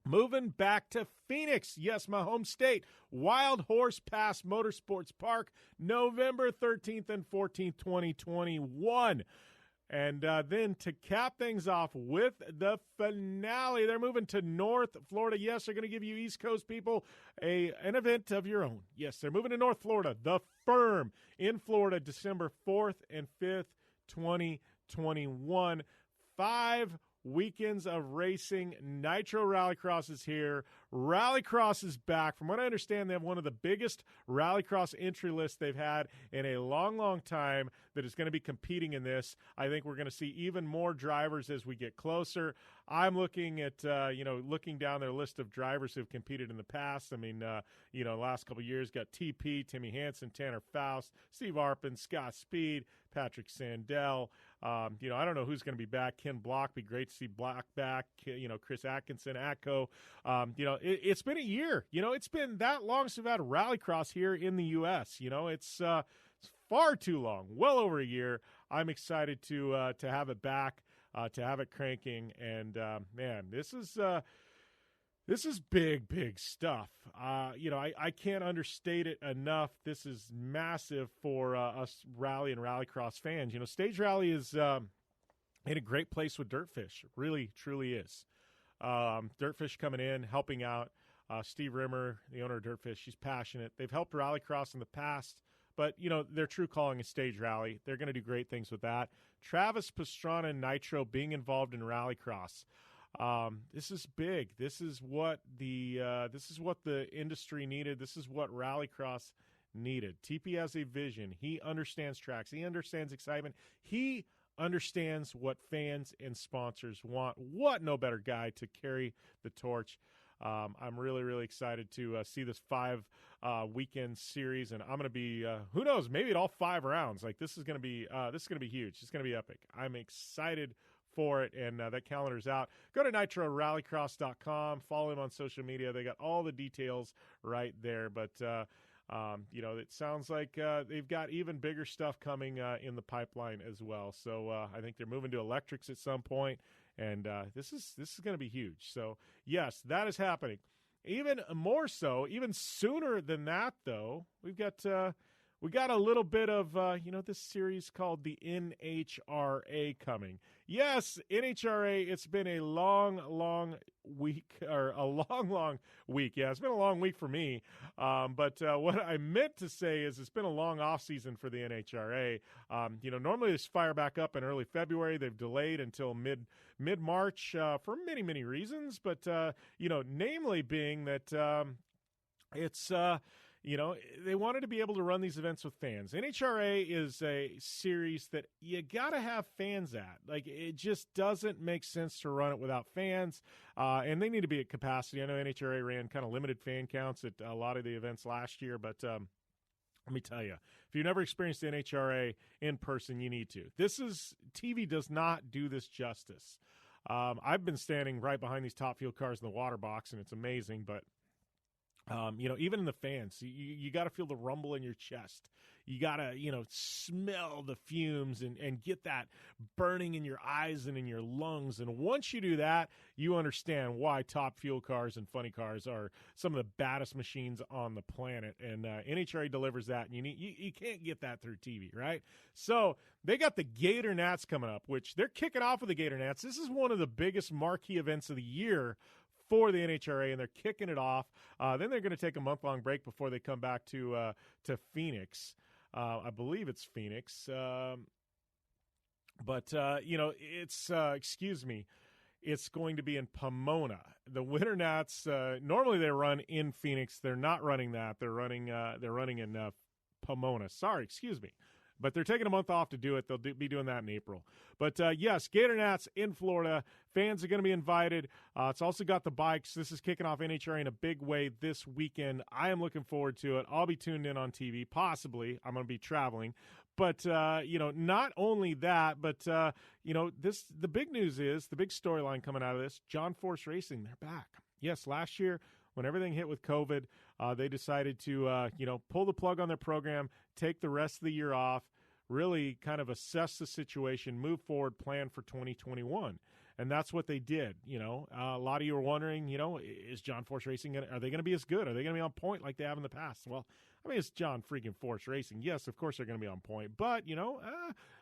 Moving back to Phoenix, yes, my home state, Wild Horse Pass Motorsports Park, November 13th and 14th, 2021. And then to cap things off with the finale, they're moving to North Florida. Yes, they're going to give you East Coast people an event of your own. Yes, they're moving to North Florida. The Firm in Florida, December 4th and 5th, 2021. 5 weekends of racing. Nitro Rallycross is here. Rallycross is back. From what I understand, they have one of the biggest Rallycross entry lists they've had in a long, long time that is going to be competing in this. I think we're going to see even more drivers as we get closer. I'm looking at, looking down their list of drivers who've competed in the past. I mean, the last couple of years got TP, Timmy Hansen, Tanner Faust, Steve Arpin, Scott Speed, Patrick Sandell. I don't know who's going to be back. Ken Block, be great to see Block back. Chris Atkinson, Atco. It's been a year. It's been that long since we've had Rallycross here in the U.S. It's far too long, well over a year. I'm excited to have it back, to have it cranking, and man, this is big, big stuff. I can't understate it enough. This is massive for us rally and rallycross fans. Stage Rally is in a great place with Dirtfish. Really, truly is. Dirtfish coming in, helping out. Steve Rimmer, the owner of Dirtfish, he's passionate. They've helped rallycross in the past, but, their true calling is Stage Rally. They're going to do great things with that. Travis Pastrana and Nitro being involved in rallycross. This is big. This is what the industry needed. This is what rallycross needed. TP has a vision. He understands tracks. He understands excitement. He understands what fans and sponsors want. What no better guy to carry the torch. I'm really, really excited to see this 5-weekend series, and I'm going to be who knows, maybe at all 5 rounds. Like this is going to be huge. It's going to be epic. I'm excited for it, and that calendar's out. Go to NitroRallycross.com. Follow him on social media. They got all the details right there. But it sounds like they've got even bigger stuff coming in the pipeline as well. So I think they're moving to electrics at some point, and this is going to be huge. So yes, that is happening. Even more so, even sooner than that, though, we got a little bit of this series called the NHRA coming. Yes, NHRA. It's been a long week, or a long week. Yeah, it's been a long week for me. But what I meant to say is it's been a long off season for the NHRA. Normally they fire back up in early February. They've delayed until mid-March for many reasons. But namely being that it's. They wanted to be able to run these events with fans. NHRA is a series that you got to have fans at. Like, it just doesn't make sense to run it without fans, and they need to be at capacity. I know NHRA ran kind of limited fan counts at a lot of the events last year, but let me tell you, if you've never experienced the NHRA in person, you need to. TV does not do this justice. I've been standing right behind these top fuel cars in the water box, and it's amazing, but even in the fans, you got to feel the rumble in your chest. You got to, smell the fumes and get that burning in your eyes and in your lungs. And once you do that, you understand why top fuel cars and funny cars are some of the baddest machines on the planet. And NHRA delivers that, and you can't get that through TV, right? So they got the Gator Nats coming up, which they're kicking off with the Gator Nats. This is one of the biggest marquee events of the year for the NHRA, and they're kicking it off. Then they're going to take a month-long break before they come back to Phoenix. I believe it's Phoenix. It's going to be in Pomona. The Winter Nats, normally they run in Phoenix. They're not running that. They're running in Pomona. Sorry, excuse me. But they're taking a month off to do it. They'll be doing that in April. But, yes, Gator Nats in Florida. Fans are going to be invited. It's also got the bikes. This is kicking off NHRA in a big way this weekend. I am looking forward to it. I'll be tuned in on TV, possibly. I'm going to be traveling. But, not only that, but, the big news is, the big storyline coming out of this, John Force Racing, they're back. Yes, last year, when everything hit with COVID, they decided to, pull the plug on their program, take the rest of the year off, really kind of assess the situation, move forward, plan for 2021. And that's what they did. A lot of you were wondering, is John Force Racing, are they going to be as good? Are they going to be on point like they have in the past? Well, it's John freaking Force Racing. Yes, of course they're going to be on point. But,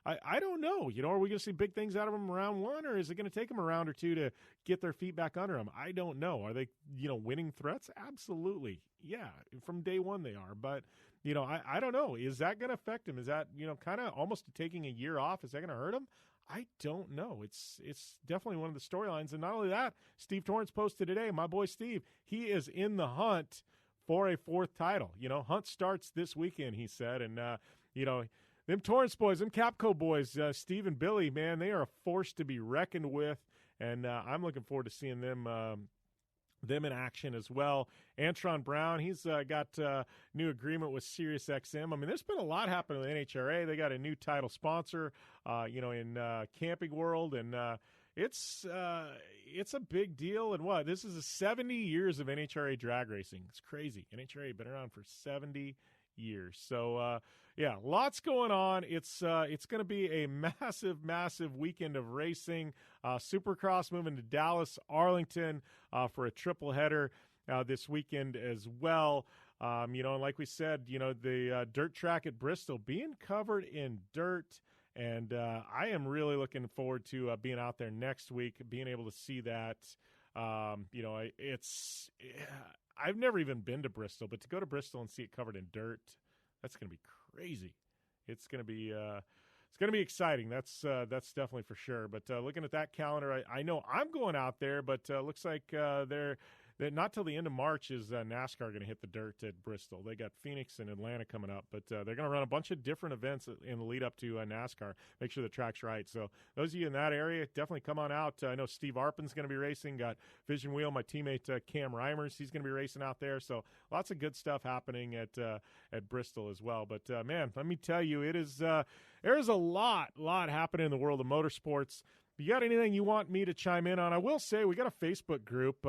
I don't know. Are we going to see big things out of them round one, or is it going to take them a round or two to get their feet back under them? I don't know. Are they, winning threats? Absolutely. Yeah, from day one they are. But, I don't know. Is that going to affect them? Is that, kind of almost taking a year off? Is that going to hurt them? I don't know. It's definitely one of the storylines. And not only that, Steve Torrance posted today, my boy Steve, he is in the hunt for a 4th title. Hunt starts this weekend, he said. And, them Torrance boys, them Capco boys, Steve and Billy, man, they are a force to be reckoned with. And I'm looking forward to seeing them in action as well. Antron Brown, he's got a new agreement with SiriusXM. There's been a lot happening with NHRA. They got a new title sponsor, in Camping World, and it's a big deal. And this is 70 years of NHRA drag racing. It's crazy. NHRA been around for 70 years. So, lots going on. It's going to be a massive weekend of racing. Supercross moving to Dallas, Arlington for a triple header this weekend as well. And like we said, the dirt track at Bristol being covered in dirt. And I am really looking forward to being out there next week, being able to see that. I've never even been to Bristol, but to go to Bristol and see it covered in dirt, that's going to be crazy. It's going to be exciting. That's definitely for sure. But looking at that calendar, I know I'm going out there, but looks like not till the end of March is NASCAR going to hit the dirt at Bristol. They got Phoenix and Atlanta coming up, but they're going to run a bunch of different events in the lead up to NASCAR. Make sure the track's right. So those of you in that area, definitely come on out. I know Steve Arpin's going to be racing. Got Vision Wheel, my teammate Cam Reimers. He's going to be racing out there. So lots of good stuff happening at Bristol as well. But man, let me tell you, it is there's a lot happening in the world of motorsports. If you got anything you want me to chime in on, I will say we got a Facebook group.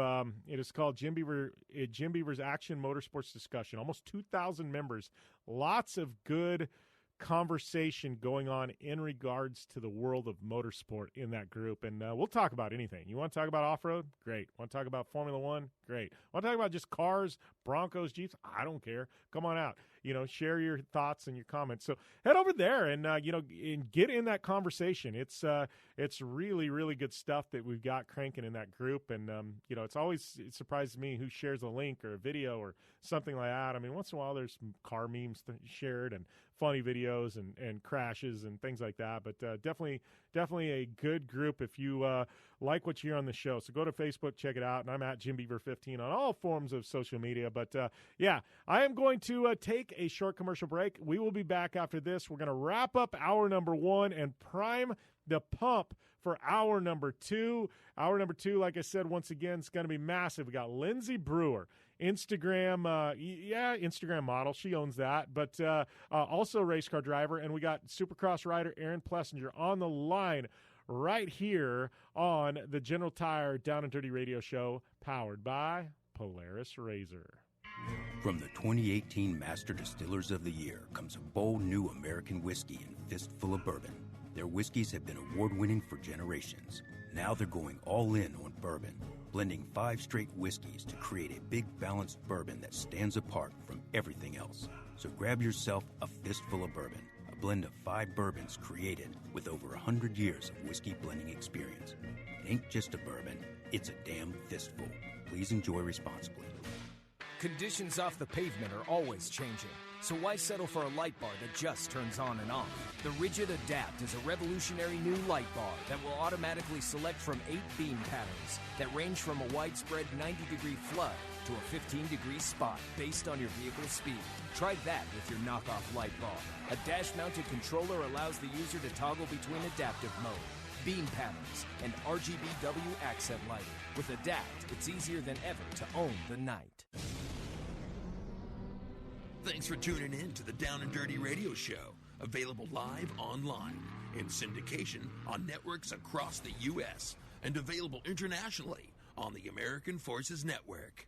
It is called Jim Beaver's Action Motorsports Discussion. Almost 2,000 members. Lots of good conversation going on in regards to the world of motorsport in that group. And we'll talk about anything. You want to talk about off-road? Great. Want to talk about Formula One? Great. Want to talk about just cars, Broncos, Jeeps? I don't care. Come on out. Share your thoughts and your comments. So head over there and and get in that conversation. It's really, really good stuff that we've got cranking in that group. And it surprises me who shares a link or a video or something like that. I mean, once in a while there's some car memes shared and funny videos and crashes and things like that. But definitely a good group if you like what you hear on the show. So go to Facebook, check it out. And I'm at Jim Beaver 15 on all forms of social media. But I am going to take a short commercial break. We will be back after this. We're going to wrap up hour number 1 and prime the pump for hour number 2. Hour number 2, like I said, once again, it's going to be massive. We got Lindsay Brewer, Instagram model. She owns that, but also a race car driver. And we got Supercross rider Aaron Plessinger on the line right here on the General Tire Down and Dirty Radio Show, powered by Polaris Razor. From the 2018 Master Distillers of the Year comes a bold new American whiskey and fistful of bourbon. Their whiskeys have been award-winning for generations. Now they're going all in on bourbon, blending 5 straight whiskeys to create a big balanced bourbon that stands apart from everything else. So grab yourself a fistful of bourbon, a blend of 5 bourbons created with over 100 years of whiskey blending experience. It ain't just a bourbon, it's a damn fistful. Please enjoy responsibly. Conditions off the pavement are always changing, so why settle for a light bar that just turns on and off? The Rigid Adapt is a revolutionary new light bar that will automatically select from 8 beam patterns that range from a widespread 90-degree flood to a 15-degree spot based on your vehicle's speed. Try that with your knockoff light bar. A dash-mounted controller allows the user to toggle between adaptive mode, beam patterns, and RGBW accent lighting. With Adapt, it's easier than ever to own the night. Thanks for tuning in to the Down and Dirty Radio Show, available live online, in syndication on networks across the U.S., and available internationally on the American Forces Network.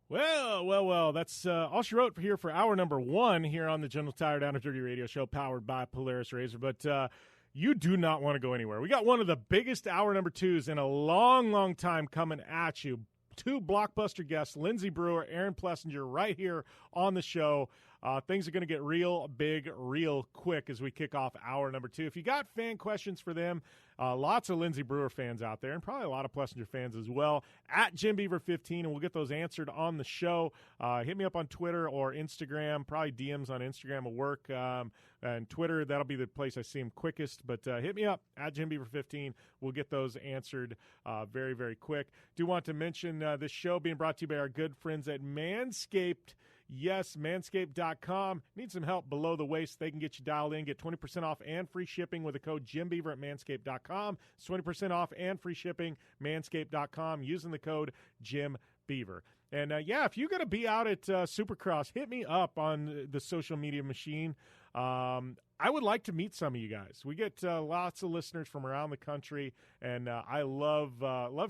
Well, that's all she wrote here for hour number 1 here on the General Tire Down and Dirty Radio Show, powered by Polaris Razor. But you do not want to go anywhere. We got one of the biggest hour number 2s in a long, long time coming at you. 2 blockbuster guests, Lindsay Brewer, Aaron Plessinger, right here on the show. Things are going to get real big, real quick as we kick off hour number 2. If you got fan questions for them, lots of Lindsay Brewer fans out there, and probably a lot of Plessinger fans as well, at Jim Beaver 15, and we'll get those answered on the show. Hit me up on Twitter or Instagram. Probably DMs on Instagram will work, and Twitter, that'll be the place I see them quickest. But hit me up at Jim Beaver 15. We'll get those answered very, very quick. Do want to mention this show being brought to you by our good friends at Manscaped. Yes, manscaped.com. Need some help below the waist? They can get you dialed in. Get 20% off and free shipping with the code JimBeaver at manscaped.com. It's 20% off and free shipping, manscaped.com, using the code JimBeaver. And, if you're going to be out at Supercross, hit me up on the social media machine. I would like to meet some of you guys. We get lots of listeners from around the country, and I love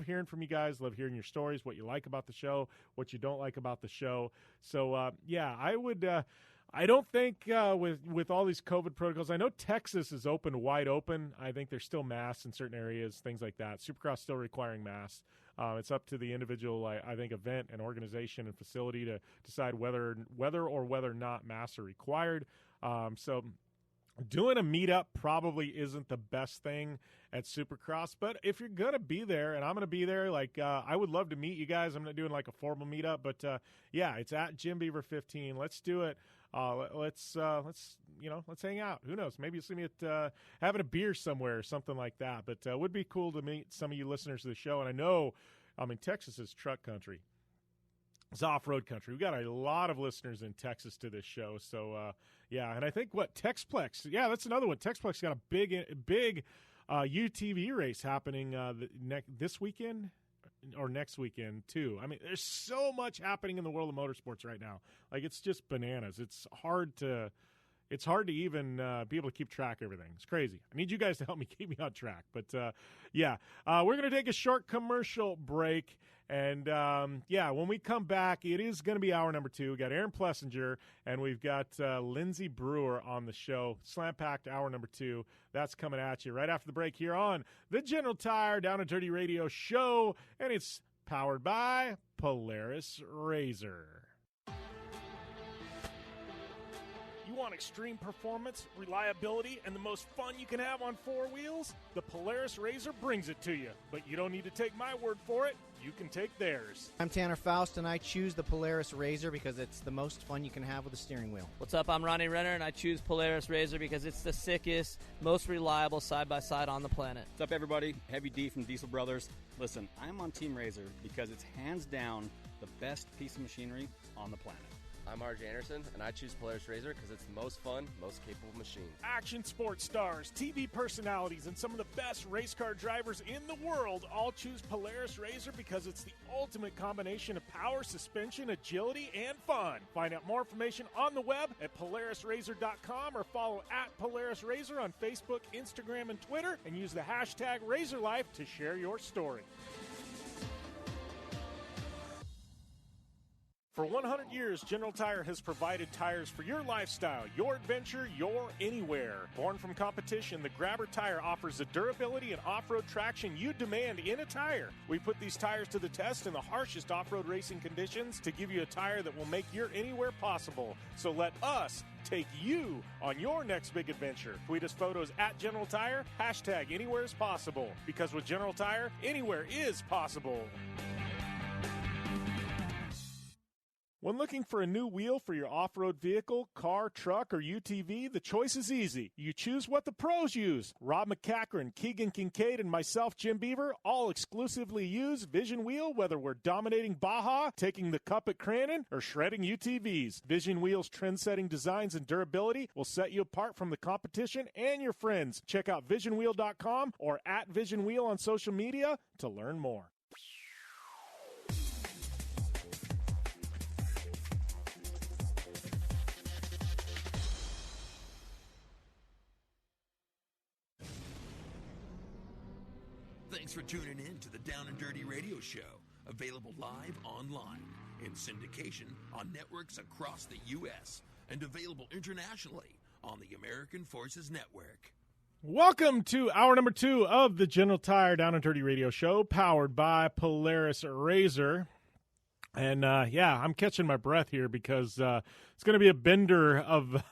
hearing from you guys, love hearing your stories, what you like about the show, what you don't like about the show. So, I would I don't think with all these COVID protocols, I know Texas is wide open. I think there's still masks in certain areas, things like that. Supercross still requiring masks. It's up to the individual, I think, event and organization and facility to decide whether or not masks are required. So doing a meetup probably isn't the best thing at Supercross, but if you're going to be there, and I'm going to be there, I would love to meet you guys. I'm not doing a formal meetup, but it's at Jim Beaver 15. Let's do it. Let's hang out. Who knows? Maybe you'll see me at having a beer somewhere or something like that. But it would be cool to meet some of you listeners to the show. And I know, Texas is truck country. It's off-road country. We got a lot of listeners in Texas to this show. So, yeah, and I think Texplex. Yeah, that's another one. Texplex got a big UTV race happening this weekend or next weekend too. I mean, there's so much happening in the world of motorsports right now. Like, it's just bananas. It's hard to even be able to keep track of everything. It's crazy. I need you guys to help me keep me on track. But, yeah, we're going to take a short commercial break. And, yeah, when we come back, it is going to be hour number 2. We got Aaron Plessinger, and we've got Lindsay Brewer on the show. Slam-packed hour number 2. That's coming at you right after the break here on the General Tire Down and Dirty Radio show. And it's powered by Polaris RZR. You want extreme performance, reliability, and the most fun you can have on 4 wheels? The Polaris RZR brings it to you. But you don't need to take my word for it. You can take theirs. I'm Tanner Faust, and I choose the Polaris RZR because it's the most fun you can have with a steering wheel. What's up? I'm Ronnie Renner, and I choose Polaris RZR because it's the sickest, most reliable side-by-side on the planet. What's up, everybody? Heavy D from Diesel Brothers. Listen, I'm on Team RZR because it's hands down the best piece of machinery on the planet. I'm RJ Anderson, and I choose Polaris RZR because it's the most fun, most capable machine. Action sports stars, TV personalities, and some of the best race car drivers in the world all choose Polaris RZR because it's the ultimate combination of power, suspension, agility, and fun. Find out more information on the web at PolarisRZR.com or follow at Polaris RZR on Facebook, Instagram, and Twitter, and use the hashtag RazorLife to share your story. For 100 years, General Tire has provided tires for your lifestyle, your adventure, your anywhere. Born from competition, the Grabber tire offers the durability and off-road traction you demand in a tire. We put these tires to the test in the harshest off-road racing conditions to give you a tire that will make your anywhere possible. So let us take you on your next big adventure. Tweet us photos at General Tire, hashtag anywhere is possible. Because with General Tire, anywhere is possible. When looking for a new wheel for your off-road vehicle, car, truck, or UTV, the choice is easy. You choose what the pros use. Rob McCachran, Keegan Kincaid, and myself, Jim Beaver, all exclusively use Vision Wheel, whether we're dominating Baja, taking the cup at Crandon, or shredding UTVs. Vision Wheel's trend-setting designs and durability will set you apart from the competition and your friends. Check out VisionWheel.com or at Vision Wheel on social media to learn more. Thanks for tuning in to the Down and Dirty Radio Show, available live online, in syndication on networks across the U.S., and available internationally on the American Forces Network. Welcome to hour number 2 of the General Tire Down and Dirty Radio Show, powered by Polaris RZR. And, yeah, I'm catching my breath here because it's going to be a bender of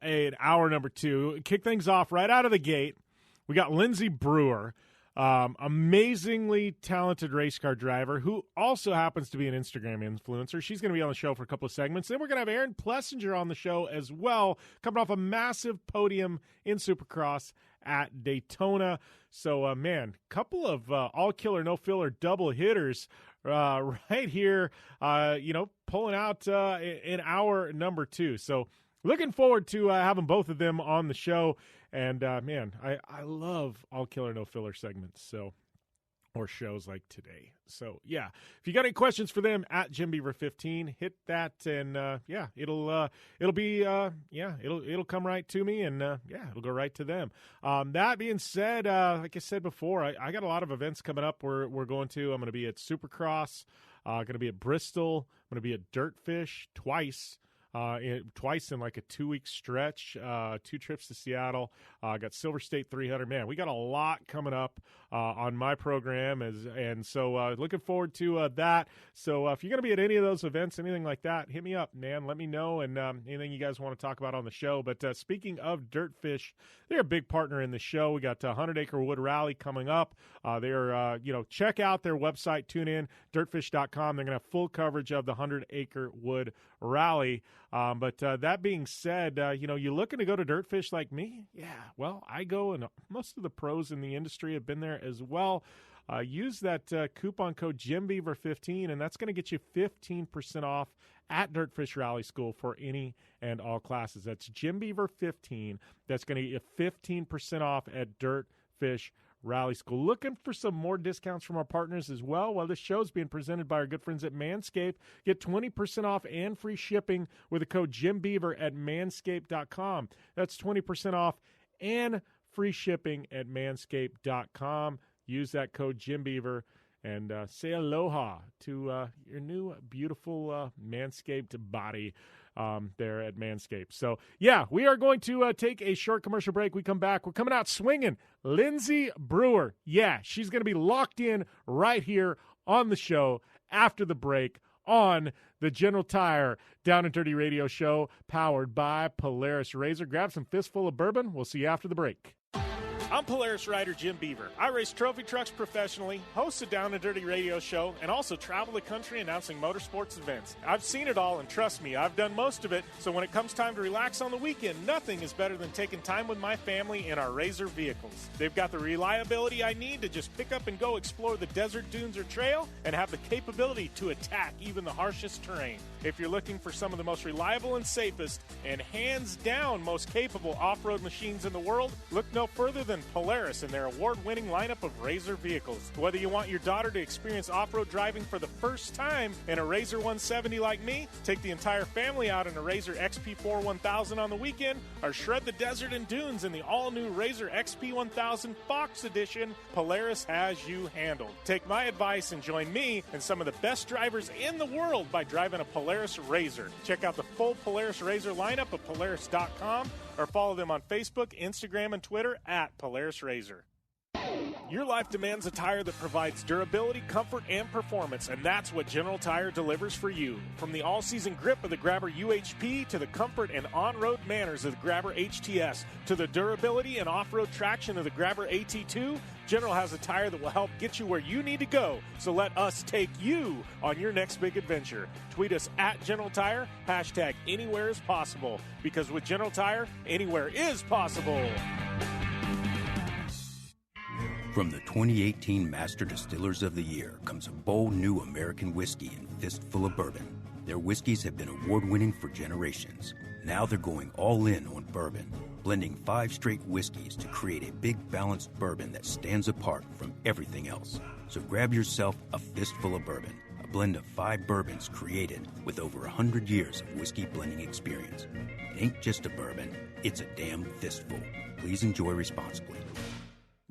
an hour number 2. Kick things off right out of the gate. We got Lindsay Brewer, amazingly talented race car driver who also happens to be an Instagram influencer. She's going to be on the show for a couple of segments. Then we're going to have Aaron Plessinger on the show as well, coming off a massive podium in Supercross at Daytona. So, man, couple of all-killer, no-filler double hitters right here, pulling out in hour number 2. So looking forward to having both of them on the show. And, man, I love all killer, no filler segments, or shows like today. So, yeah, if you got any questions for them at JimBeaver15, hit that, and, it'll come right to me, and, it'll go right to them. That being said, like I said before, I got a lot of events coming up we're going to. I'm going to be at Supercross, going to be at Bristol, I'm going to be at Dirtfish twice in like a 2-week stretch, 2 trips to Seattle. Got Silver State 300. Man, we got a lot coming up on my program, and so looking forward to that. So if you're going to be at any of those events, anything like that, hit me up, man. Let me know, and anything you guys want to talk about on the show. But speaking of Dirtfish, they're a big partner in the show. We got 100 Acre Wood Rally coming up. Check out their website, tune in, dirtfish.com. They're going to have full coverage of the 100 Acre Wood Rally. But that being said, you looking to go to Dirtfish like me? Yeah, well, I go, and most of the pros in the industry have been there as well. Use that coupon code JimBeaver15, and that's going to get you 15% off at Dirtfish Rally School for any and all classes. That's JimBeaver15. That's going to get you 15% off at Dirtfish Rally School. Looking for some more discounts from our partners as well? Well, this show is being presented by our good friends at Manscaped. Get 20% off and free shipping with the code JimBeaver at manscaped.com. That's 20% off and free shipping at manscaped.com. Use that code JimBeaver and say aloha to your new beautiful Manscaped body there at Manscaped. So, yeah, we are going to take a short commercial break. We come back. We're coming out swinging. Lindsay Brewer. Yeah, she's going to be locked in right here on the show after the break on the General Tire Down and Dirty Radio Show, powered by Polaris Razor. Grab some fistful of bourbon. We'll see you after the break. I'm Polaris rider Jim Beaver. I race trophy trucks professionally, host a Down and Dirty radio show, and also travel the country announcing motorsports events. I've seen it all, and trust me, I've done most of it, so when it comes time to relax on the weekend, nothing is better than taking time with my family in our Razor vehicles. They've got the reliability I need to just pick up and go explore the desert, dunes, or trail, and have the capability to attack even the harshest terrain. If you're looking for some of the most reliable and safest, and hands down most capable off-road machines in the world, look no further than Polaris and their award-winning lineup of Razor vehicles. Whether you want your daughter to experience off-road driving for the first time in a Razor 170 like me, take the entire family out in a Razor XP4 1000 on the weekend, or shred the desert and dunes in the all-new Razor XP 1000 Fox Edition, Polaris has you handled. Take my advice and join me and some of the best drivers in the world by driving a Polaris Razor. Check out the full Polaris Razor lineup at Polaris.com or follow them on Facebook, Instagram, and Twitter at Polaris Razor. Your life demands a tire that provides durability, comfort, and performance, and that's what General Tire delivers for you. From the all-season grip of the Grabber UHP to the comfort and on-road manners of the Grabber HTS to the durability and off-road traction of the Grabber AT2, General has a tire that will help get you where you need to go. So let us take you on your next big adventure. Tweet us at General Tire, hashtag anywhere is possible, because with General Tire, anywhere is possible. From the 2018 Master Distillers of the Year comes a bold new American whiskey and fistful of bourbon. Their whiskeys have been award-winning for generations. Now they're going all in on bourbon, blending 5 straight whiskeys to create a big balanced bourbon that stands apart from everything else. So grab yourself a fistful of bourbon, a blend of 5 bourbons created with over 100 years of whiskey blending experience. It ain't just a bourbon, it's a damn fistful. Please enjoy responsibly.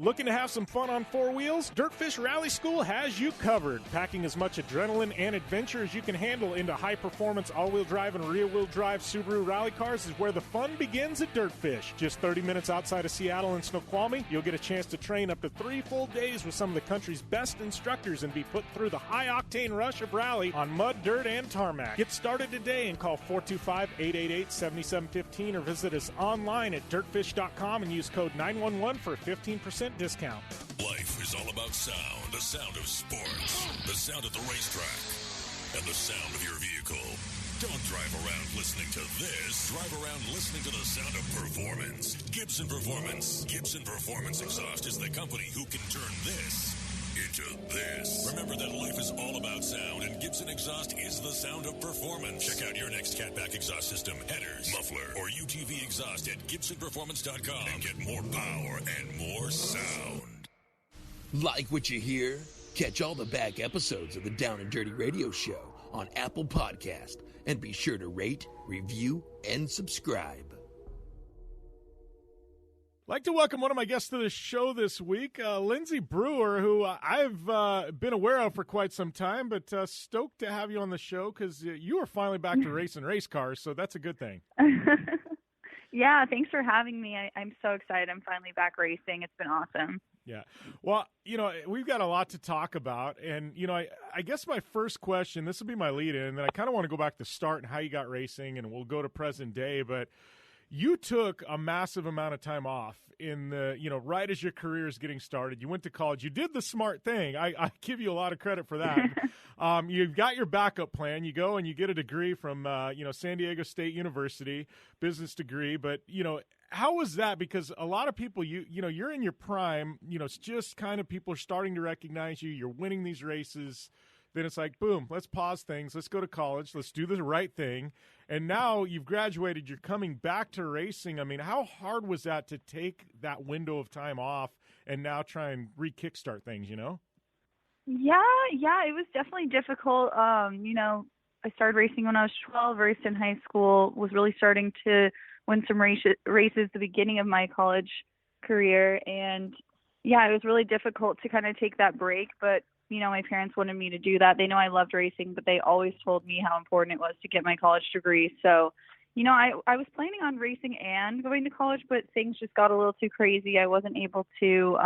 Looking to have some fun on 4 wheels? Dirtfish Rally School has you covered. Packing as much adrenaline and adventure as you can handle into high-performance all-wheel drive and rear-wheel drive Subaru rally cars is where the fun begins at Dirtfish. Just 30 minutes outside of Seattle and Snoqualmie, you'll get a chance to train up to 3 full days with some of the country's best instructors and be put through the high-octane rush of rally on mud, dirt, and tarmac. Get started today and call 425-888-7715 or visit us online at dirtfish.com and use code 911 for a 15% discount. Life is all about sound, the sound of sports, the sound at the racetrack, and the sound of your vehicle. Don't drive around listening to this. Drive around listening to the sound of performance. Gibson Performance. Gibson Performance Exhaust is the company who can turn this into this. Remember that life is all about sound, and Gibson Exhaust is the sound of performance. Check out your next catback exhaust system, headers, muffler, or UTV exhaust at GibsonPerformance.com and get more power and more sound. Like what you hear? Catch all the back episodes of the Down and Dirty Radio Show on Apple Podcast, and be sure to rate, review, and subscribe. I'd like to welcome one of my guests to the show this week, Lindsay Brewer, who I've been aware of for quite some time, but stoked to have you on the show because you are finally back to racing race cars, so that's a good thing. Yeah, thanks for having me. I'm so excited. I'm finally back racing. It's been awesome. Yeah. Well, we've got a lot to talk about, and, I guess my first question, this will be my lead-in, and then I kind of want to go back to start and how you got racing, and we'll go to present day, but you took a massive amount of time off in the, right as your career is getting started. You went to college. You did the smart thing. I give you a lot of credit for that. You've got your backup plan. You go and you get a degree from, San Diego State University, business degree. But, how was that? Because a lot of people, you're in your prime, it's just kind of people are starting to recognize you. You're winning these races. Then it's like, boom, let's pause things. Let's go to college. Let's do the right thing. And now you've graduated. You're coming back to racing. I mean, how hard was that to take that window of time off and now try and re-kickstart things, Yeah, it was definitely difficult. I started racing when I was 12, raced in high school, was really starting to win some races at the beginning of my college career. And, yeah, it was really difficult to kind of take that break. But, my parents wanted me to do that. They know I loved racing, but they always told me how important it was to get my college degree. So, I was planning on racing and going to college, but things just got a little too crazy. I wasn't able to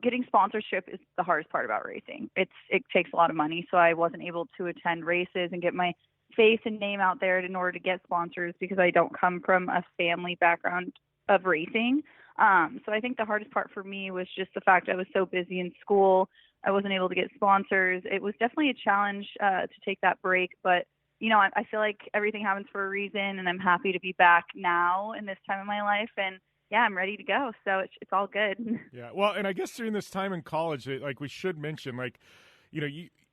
getting sponsorship is the hardest part about racing. It takes a lot of money, so I wasn't able to attend races and get my face and name out there in order to get sponsors because I don't come from a family background of racing. So I think the hardest part for me was just the fact I was so busy in school. I wasn't able to get sponsors. It was definitely a challenge to take that break, but I feel like everything happens for a reason, and I'm happy to be back now in this time of my life, and yeah, I'm ready to go. So it's all good. Yeah. Well, and I guess during this time in college, like we should mention, like,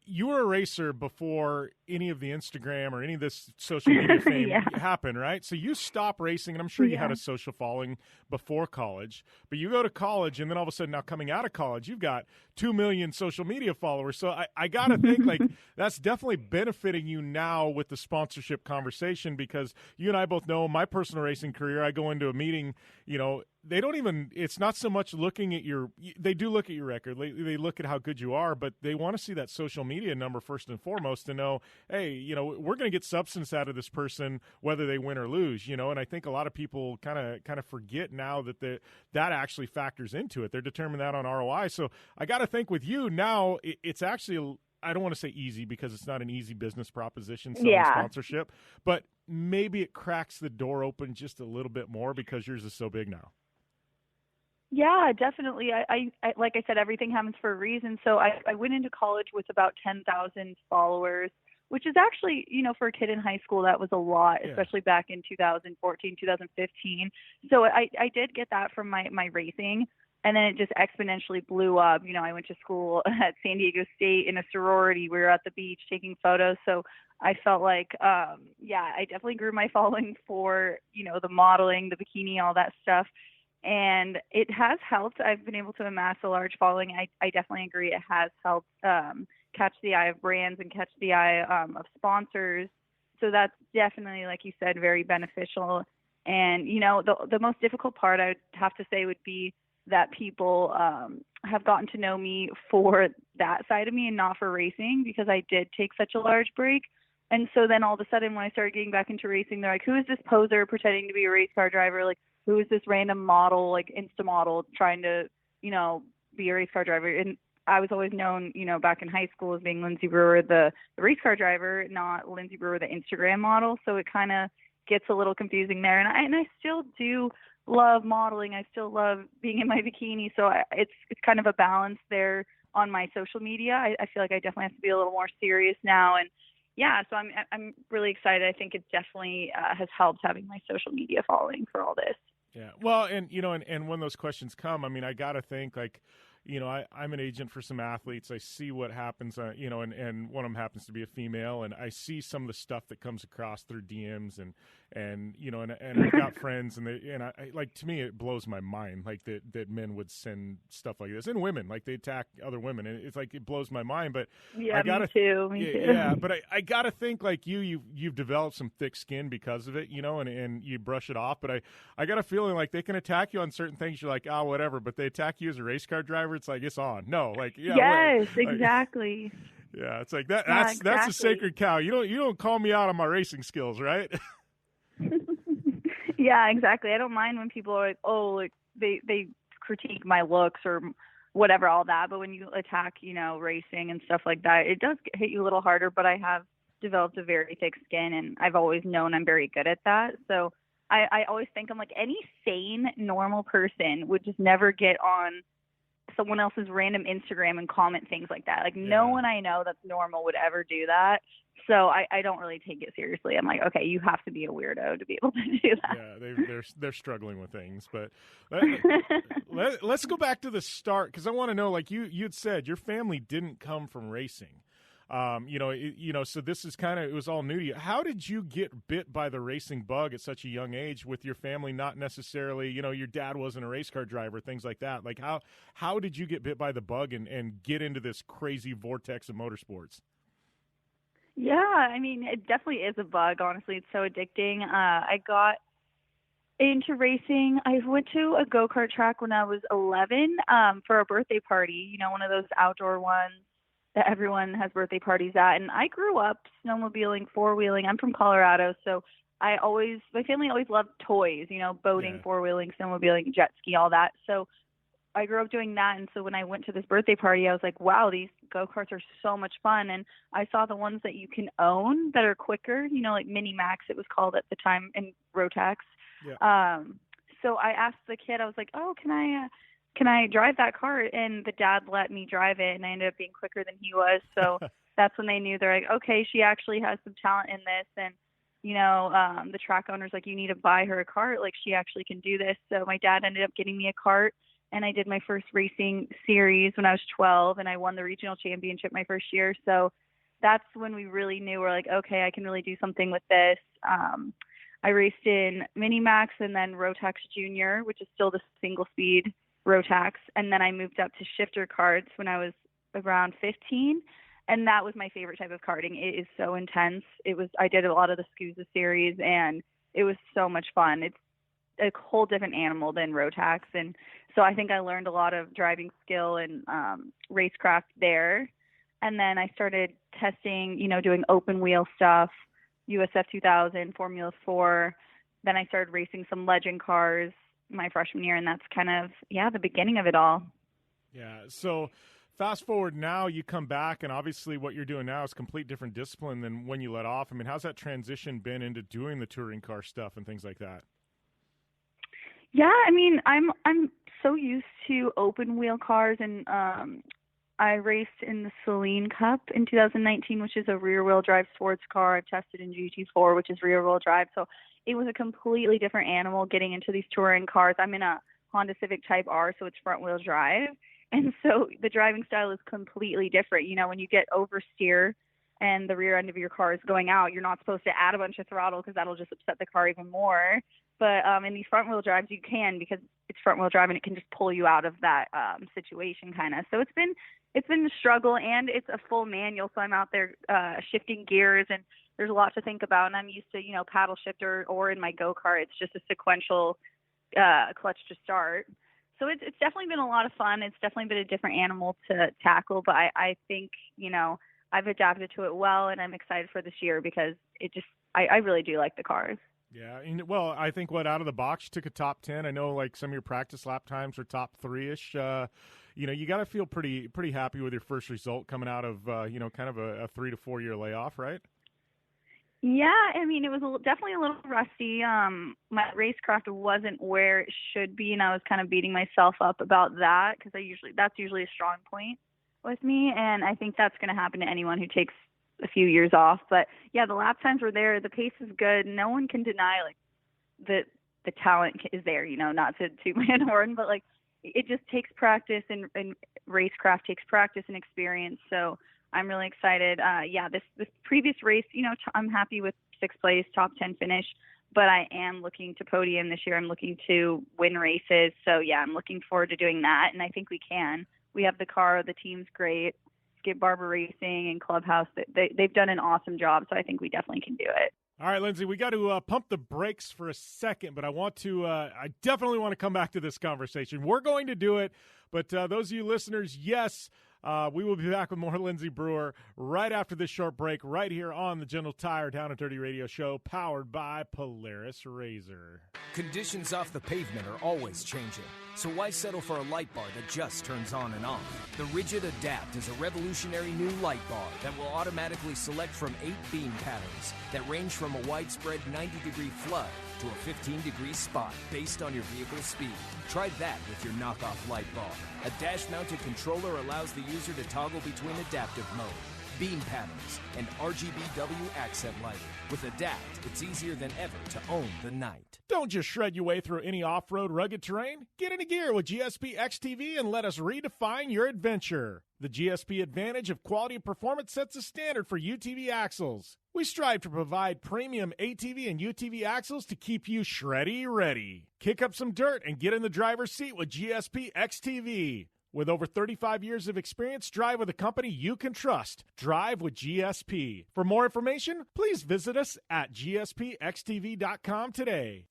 you were a racer before any of the Instagram or any of this social media fame happened, right? So you stopped racing, and I'm sure you had a social following before college, but you go to college, and then all of a sudden now coming out of college, you've got 2 million social media followers. So I got to think like that's definitely benefiting you now with the sponsorship conversation, because you and I both know my personal racing career, I go into a meeting, they don't even, it's not so much looking at they do look at your record. They look at how good you are, but they want to see that social media number first and foremost to know, hey, we're going to get substance out of this person, whether they win or lose, and I think a lot of people kind of forget now that that actually factors into it. They're determining that on ROI. So I got to think with you now, it's actually, I don't want to say easy because it's not an easy business proposition, selling sponsorship, but maybe it cracks the door open just a little bit more because yours is so big now. Yeah, definitely. I like I said, everything happens for a reason. So I went into college with about 10,000 followers, which is actually, for a kid in high school, that was a lot, especially back in 2014, 2015. So I did get that from my racing. And then it just exponentially blew up. I went to school at San Diego State in a sorority. We were at the beach taking photos. So I felt like, I definitely grew my following for, the modeling, the bikini, all that stuff. And it has helped. I've been able to amass a large following. I definitely agree it has helped catch the eye of brands and catch the eye of sponsors. So that's definitely, like you said, very beneficial. And, the most difficult part I would have to say would be that people have gotten to know me for that side of me and not for racing, because I did take such a large break. And so then all of a sudden when I started getting back into racing, they're like, who is this poser pretending to be a race car driver? Like, who is this random model, like Insta model, trying to, be a race car driver? And I was always known, back in high school as being Lindsay Brewer, the race car driver, not Lindsay Brewer, the Instagram model. So it kind of gets a little confusing there. And I still do love modeling. I still love being in my bikini. So it's kind of a balance there on my social media. I feel like I definitely have to be a little more serious now. And yeah, so I'm really excited. I think it definitely has helped having my social media following for all this. Yeah. Well, and, and when those questions come, I mean, I got to think like, I'm an agent for some athletes. I see what happens, and one of them happens to be a female, and I see some of the stuff that comes across through DMs and I've got friends, and I like, to me, it blows my mind, like that men would send stuff like this, and women, like they attack other women, and it's like, it blows my mind. But yeah, me too. Yeah, but I got to think like you've developed some thick skin because of it, and you brush it off. But I got a feeling like they can attack you on certain things. You're like, whatever, but they attack you as a race car driver. It's like, it's on. No, like, yes, exactly. Yeah, it's like that. That's a sacred cow. You don't call me out on my racing skills, right? Yeah, exactly. I don't mind when people are like, oh, like they critique my looks or whatever, all that. But when you attack, racing and stuff like that, it does hit you a little harder. But I have developed a very thick skin, and I've always known I'm very good at that. So I always think, I'm like, any sane, normal person would just never get on someone else's random Instagram and comment things like that. Like, no one I know that's normal would ever do that. So I don't really take it seriously. I'm like, okay, you have to be a weirdo to be able to do that. Yeah, they're struggling with things. But let's go back to the start, because I want to know, like you'd said, your family didn't come from racing. So this is it was all new to you. How did you get bit by the racing bug at such a young age with your family not necessarily, your dad wasn't a race car driver, things like that? Like, how did you get bit by the bug and get into this crazy vortex of motorsports? Yeah, I mean, it definitely is a bug, honestly. It's so addicting. I got into racing. I went to a go-kart track when I was 11 for a birthday party, one of those outdoor ones that everyone has birthday parties at. And I grew up snowmobiling, four-wheeling. I'm from Colorado, so my family always loved toys, boating, four-wheeling, snowmobiling, jet ski, all that. So I grew up doing that. And so when I went to this birthday party, I was like, wow, these go-karts are so much fun. And I saw the ones that you can own that are quicker, like Mini Max, it was called at the time, in Rotax. Yeah. So I asked the kid, I was like, oh, can I drive that cart? And the dad let me drive it, and I ended up being quicker than he was. So that's when they knew. They're like, okay, she actually has some talent in this. And, the track owner's like, you need to buy her a cart. Like, she actually can do this. So my dad ended up getting me a cart, and I did my first racing series when I was 12, and I won the regional championship my first year. So that's when we really knew, we're like, okay, I can really do something with this. I raced in Mini Max and then Rotax Junior, which is still the single speed Rotax. And then I moved up to shifter karts when I was around 15. And that was my favorite type of karting. It is so intense. I did a lot of the SCUSA series, and it was so much fun. It's a whole different animal than Rotax. And so I think I learned a lot of driving skill and racecraft there. And then I started testing, doing open wheel stuff, USF 2000, Formula 4. Then I started racing some legend cars my freshman year, and that's kind of, the beginning of it all. Yeah, so fast forward now, you come back, and obviously what you're doing now is complete different discipline than when you let off. I mean, how's that transition been into doing the touring car stuff and things like that? Yeah, I mean, I'm so used to open wheel cars, and I raced in the Saline Cup in 2019, which is a rear-wheel drive sports car. I've tested in GT4, which is rear-wheel drive. So it was a completely different animal getting into these touring cars. I'm in a Honda Civic Type R, so it's front-wheel drive. And so the driving style is completely different. When you get oversteer and the rear end of your car is going out, you're not supposed to add a bunch of throttle because that'll just upset the car even more. But in these front-wheel drives, you can, because it's front-wheel drive and it can just pull you out of that situation kind of. So it's been a struggle, and it's a full manual. So I'm out there shifting gears, and there's a lot to think about. And I'm used to, paddle shifter, or in my go-kart, it's just a sequential clutch to start. So it's definitely been a lot of fun. It's definitely been a different animal to tackle, but I think, I've adapted to it well, and I'm excited for this year because I really do like the cars. Yeah, well, I think out of the box, you took a top 10. I know, like, some of your practice lap times are top 3-ish. You got to feel pretty happy with your first result coming out of, kind of a 3 to 4 year layoff, right? Yeah, I mean, it was definitely a little rusty. My racecraft wasn't where it should be, and I was kind of beating myself up about that because that's usually a strong point with me, and I think that's going to happen to anyone who takes a few years off. But yeah, the lap times were there. The pace is good. No one can deny the talent is there. Not to toot my own horn, but it just takes practice, and racecraft takes practice and experience. So I'm really excited. This previous race, I'm happy with 6th place, top 10 finish, but I am looking to podium this year. I'm looking to win races. So yeah, I'm looking forward to doing that, and I think we can. We have the car. The team's great. Skip Barber Racing and Clubhouse, they've done an awesome job, so I think we definitely can do it. All right, Lindsay, we got to pump the brakes for a second, but I definitely want to come back to this conversation. We're going to do it, but those of you listeners, yes, we will be back with more Lindsay Brewer right after this short break, right here on the Gentle Tire Down and Dirty Radio Show, powered by Polaris Razor. Conditions off the pavement are always changing, so why settle for a light bar that just turns on and off? The Rigid Adapt is a revolutionary new light bar that will automatically select from 8 beam patterns that range from a widespread 90-degree flood to a 15-degree spot based on your vehicle's speed. Try that with your knockoff light bar. A dash-mounted controller allows the user to toggle between adaptive mode, beam patterns, and RGBW accent lighting. With Adapt, it's easier than ever to own the night. Don't just shred your way through any off-road rugged terrain. Get into gear with GSP XTV and let us redefine your adventure. The GSP advantage of quality and performance sets a standard for UTV axles. We strive to provide premium ATV and UTV axles to keep you shreddy ready. Kick up some dirt and get in the driver's seat with GSP XTV. With over 35 years of experience, drive with a company you can trust. Drive with GSP. For more information, please visit us at gspxtv.com today.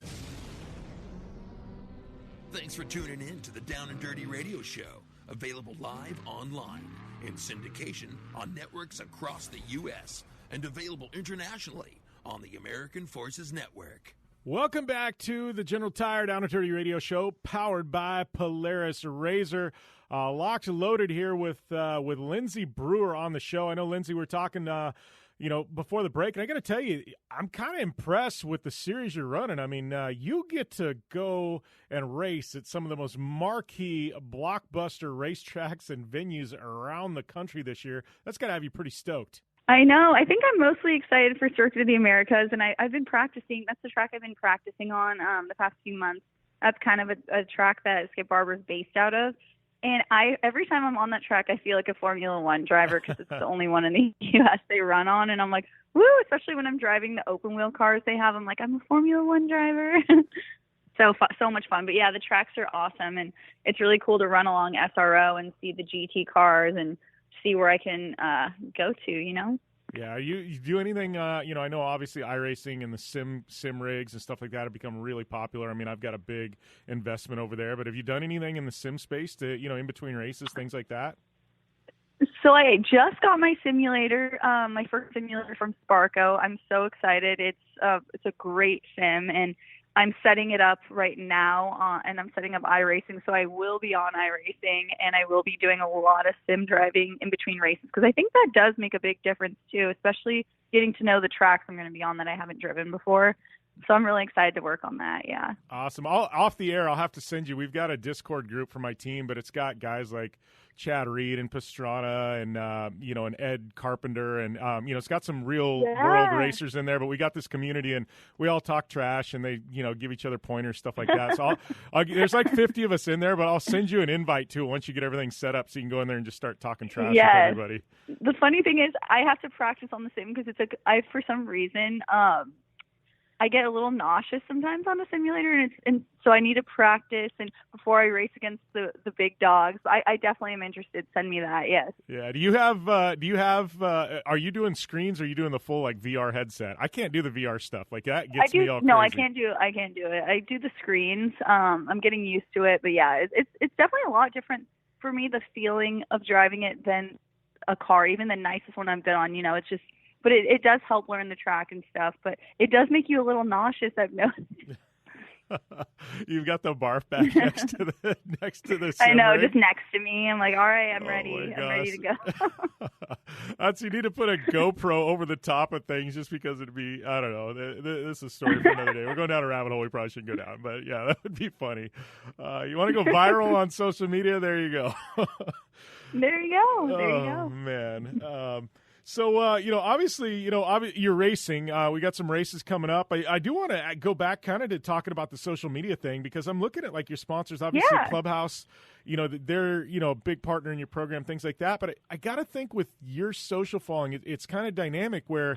Thanks for tuning in to the Down and Dirty Radio Show, available live online, in syndication on networks across the U.S., and available internationally on the American Forces Network. Welcome back to the General Tire Down and Dirty Radio Show, powered by Polaris Razor. Locked and loaded here with Lindsay Brewer on the show. I know, Lindsay, we're talking, before the break, and I got to tell you, I'm kind of impressed with the series you're running. I mean, you get to go and race at some of the most marquee blockbuster racetracks and venues around the country this year. That's got to have you pretty stoked. I know. I think I'm mostly excited for Circuit of the Americas, and I've been practicing. That's the track I've been practicing on the past few months. That's kind of a track that Skip Barber's based out of. And every time I'm on that track, I feel like a Formula One driver because it's the only one in the U.S. they run on. And I'm like, woo, especially when I'm driving the open wheel cars they have. I'm like, I'm a Formula One driver. So much fun. But, yeah, the tracks are awesome. And it's really cool to run along SRO and see the GT cars and see where I can go to, you know? Yeah, you do anything, I know obviously iRacing and the sim rigs and stuff like that have become really popular. I mean, I've got a big investment over there, but have you done anything in the sim space to, in between races, things like that? So I just got my simulator, my first simulator from Sparco. I'm so excited. It's a great sim, and I'm setting it up right now, and I'm setting up iRacing, so I will be on iRacing, and I will be doing a lot of sim driving in between races, because I think that does make a big difference, too, especially getting to know the tracks I'm going to be on that I haven't driven before. So I'm really excited to work on that, yeah. Awesome. Off the air, I'll have to send you. We've got a Discord group for my team, but it's got guys like Chad Reed and Pastrana and, and Ed Carpenter. And, it's got some real world racers in there, but we got this community, and we all talk trash, and they, give each other pointers, stuff like that. So there's like 50 of us in there, but I'll send you an invite, too, once you get everything set up so you can go in there and just start talking trash with everybody. The funny thing is I have to practice on the sim because for some reason, I get a little nauseous sometimes on the simulator, and so I need to practice. And before I race against the big dogs, I definitely am interested. Send me that, yes. Yeah. Are you doing screens, or are you doing the full like VR headset? I can't do the VR stuff. Like that gets me all crazy. No, I can't do it. I do the screens. I'm getting used to it, but yeah, it's definitely a lot different for me, the feeling of driving it than a car, even the nicest one I've been on. It's just. But it does help learn the track and stuff. But it does make you a little nauseous, I've noticed. You've got the barf bag next to the sim I know, rig. just next to me. I'm like, all right, I'm ready. I'm ready to go. You need to put a GoPro over the top of things just because it'd be, I don't know. This is a story for another day. We're going down a rabbit hole we probably shouldn't go down. But, yeah, that would be funny. You want to go viral on social media? There you go. There you go. Oh, man. So, obviously, you're racing. We got some races coming up. I do want to go back kind of to talking about the social media thing, because I'm looking at, like, your sponsors. Obviously, Clubhouse, they're, a big partner in your program, things like that. But I got to think with your social following, it's kind of dynamic where,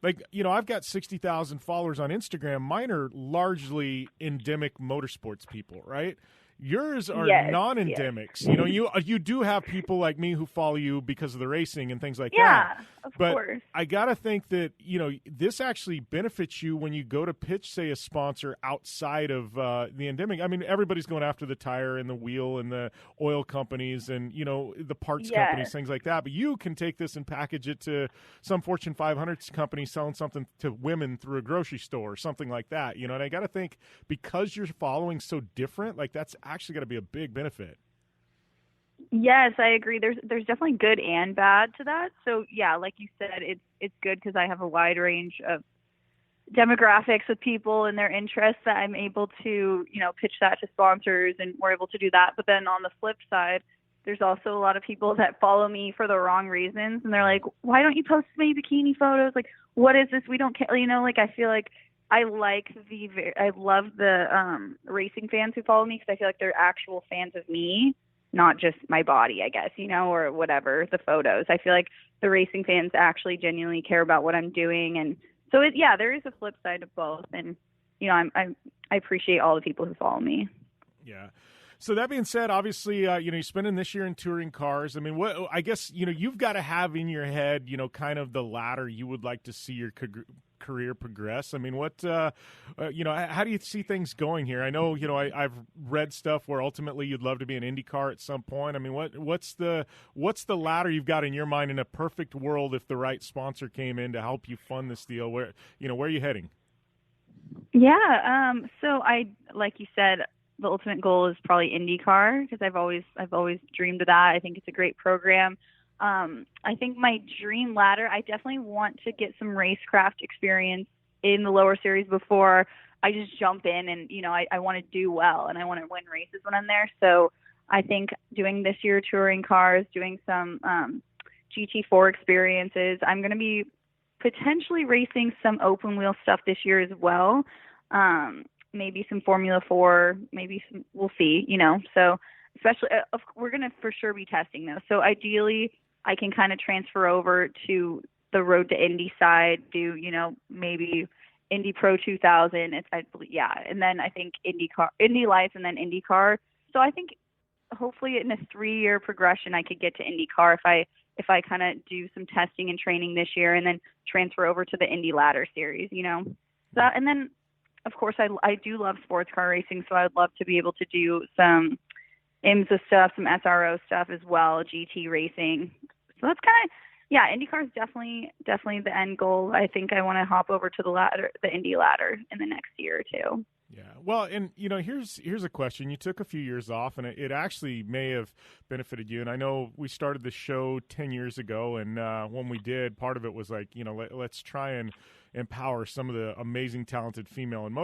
like, I've got 60,000 followers on Instagram. Mine are largely endemic motorsports people, right? Yours are non-endemics. Yes. You do have people like me who follow you because of the racing and things like that. Yeah, of but course. I got to think that, this actually benefits you when you go to pitch, say, a sponsor outside of the endemic. I mean, everybody's going after the tire and the wheel and the oil companies and, the parts companies, things like that. But you can take this and package it to some Fortune 500 company selling something to women through a grocery store or something like that. And I got to think, because your following so different, like, that's actually got to be a big benefit. Yes, I agree. There's definitely good and bad to that. So yeah, like you said, it's good because I have a wide range demographics with people and their interests that I'm able to, pitch that to sponsors, and we're able to do that. But then on the flip side, there's also a lot of people that follow me for the wrong reasons, and they're like, why don't you post my bikini photos? Like, what is this? We don't care. I feel like I love the racing fans who follow me, because I feel like they're actual fans of me, not just my body, I guess, or whatever, the photos. I feel like the racing fans actually genuinely care about what I'm doing. And so, there is a flip side to both. And, I appreciate all the people who follow me. Yeah. So that being said, obviously, you're spending this year in touring cars. I mean, I guess, you've got to have in your head, kind of the ladder you would like to see your career progress. I mean, how do you see things going here? I know, I've read stuff where ultimately you'd love to be an IndyCar at some point. I mean, what's the ladder you've got in your mind in a perfect world if the right sponsor came in to help you fund this deal? Where are you heading? Yeah. So like you said, the ultimate goal is probably IndyCar, because I've always dreamed of that. I think it's a great program. I think my dream ladder, I definitely want to get some racecraft experience in the lower series before I just jump in, and, I want to do well, and I want to win races when I'm there. So I think doing this year touring cars, doing some GT4 experiences, I'm going to be potentially racing some open wheel stuff this year as well. Maybe some Formula 4, we'll see, so especially, we're going to for sure be testing those. So ideally I can kind of transfer over to the road to Indy side, do, maybe Indy Pro 2000. And then I think Indy Lights, and then IndyCar. So I think hopefully in a 3-year progression, I could get to IndyCar if I kind of do some testing and training this year, and then transfer over to the Indy Ladder Series, So, and then, of course, I do love sports car racing, so I would love to be able to do some IMSA stuff, some SRO stuff as well, GT racing. So that's kind of, IndyCar is definitely the end goal. I think I want to hop over to the Indy ladder in the next year or two. Yeah. Well, and, here's a question. You took a few years off, and it actually may have benefited you. And I know we started the show 10 years ago, and when we did, part of it was like, let's try and empower some of the amazing, talented females in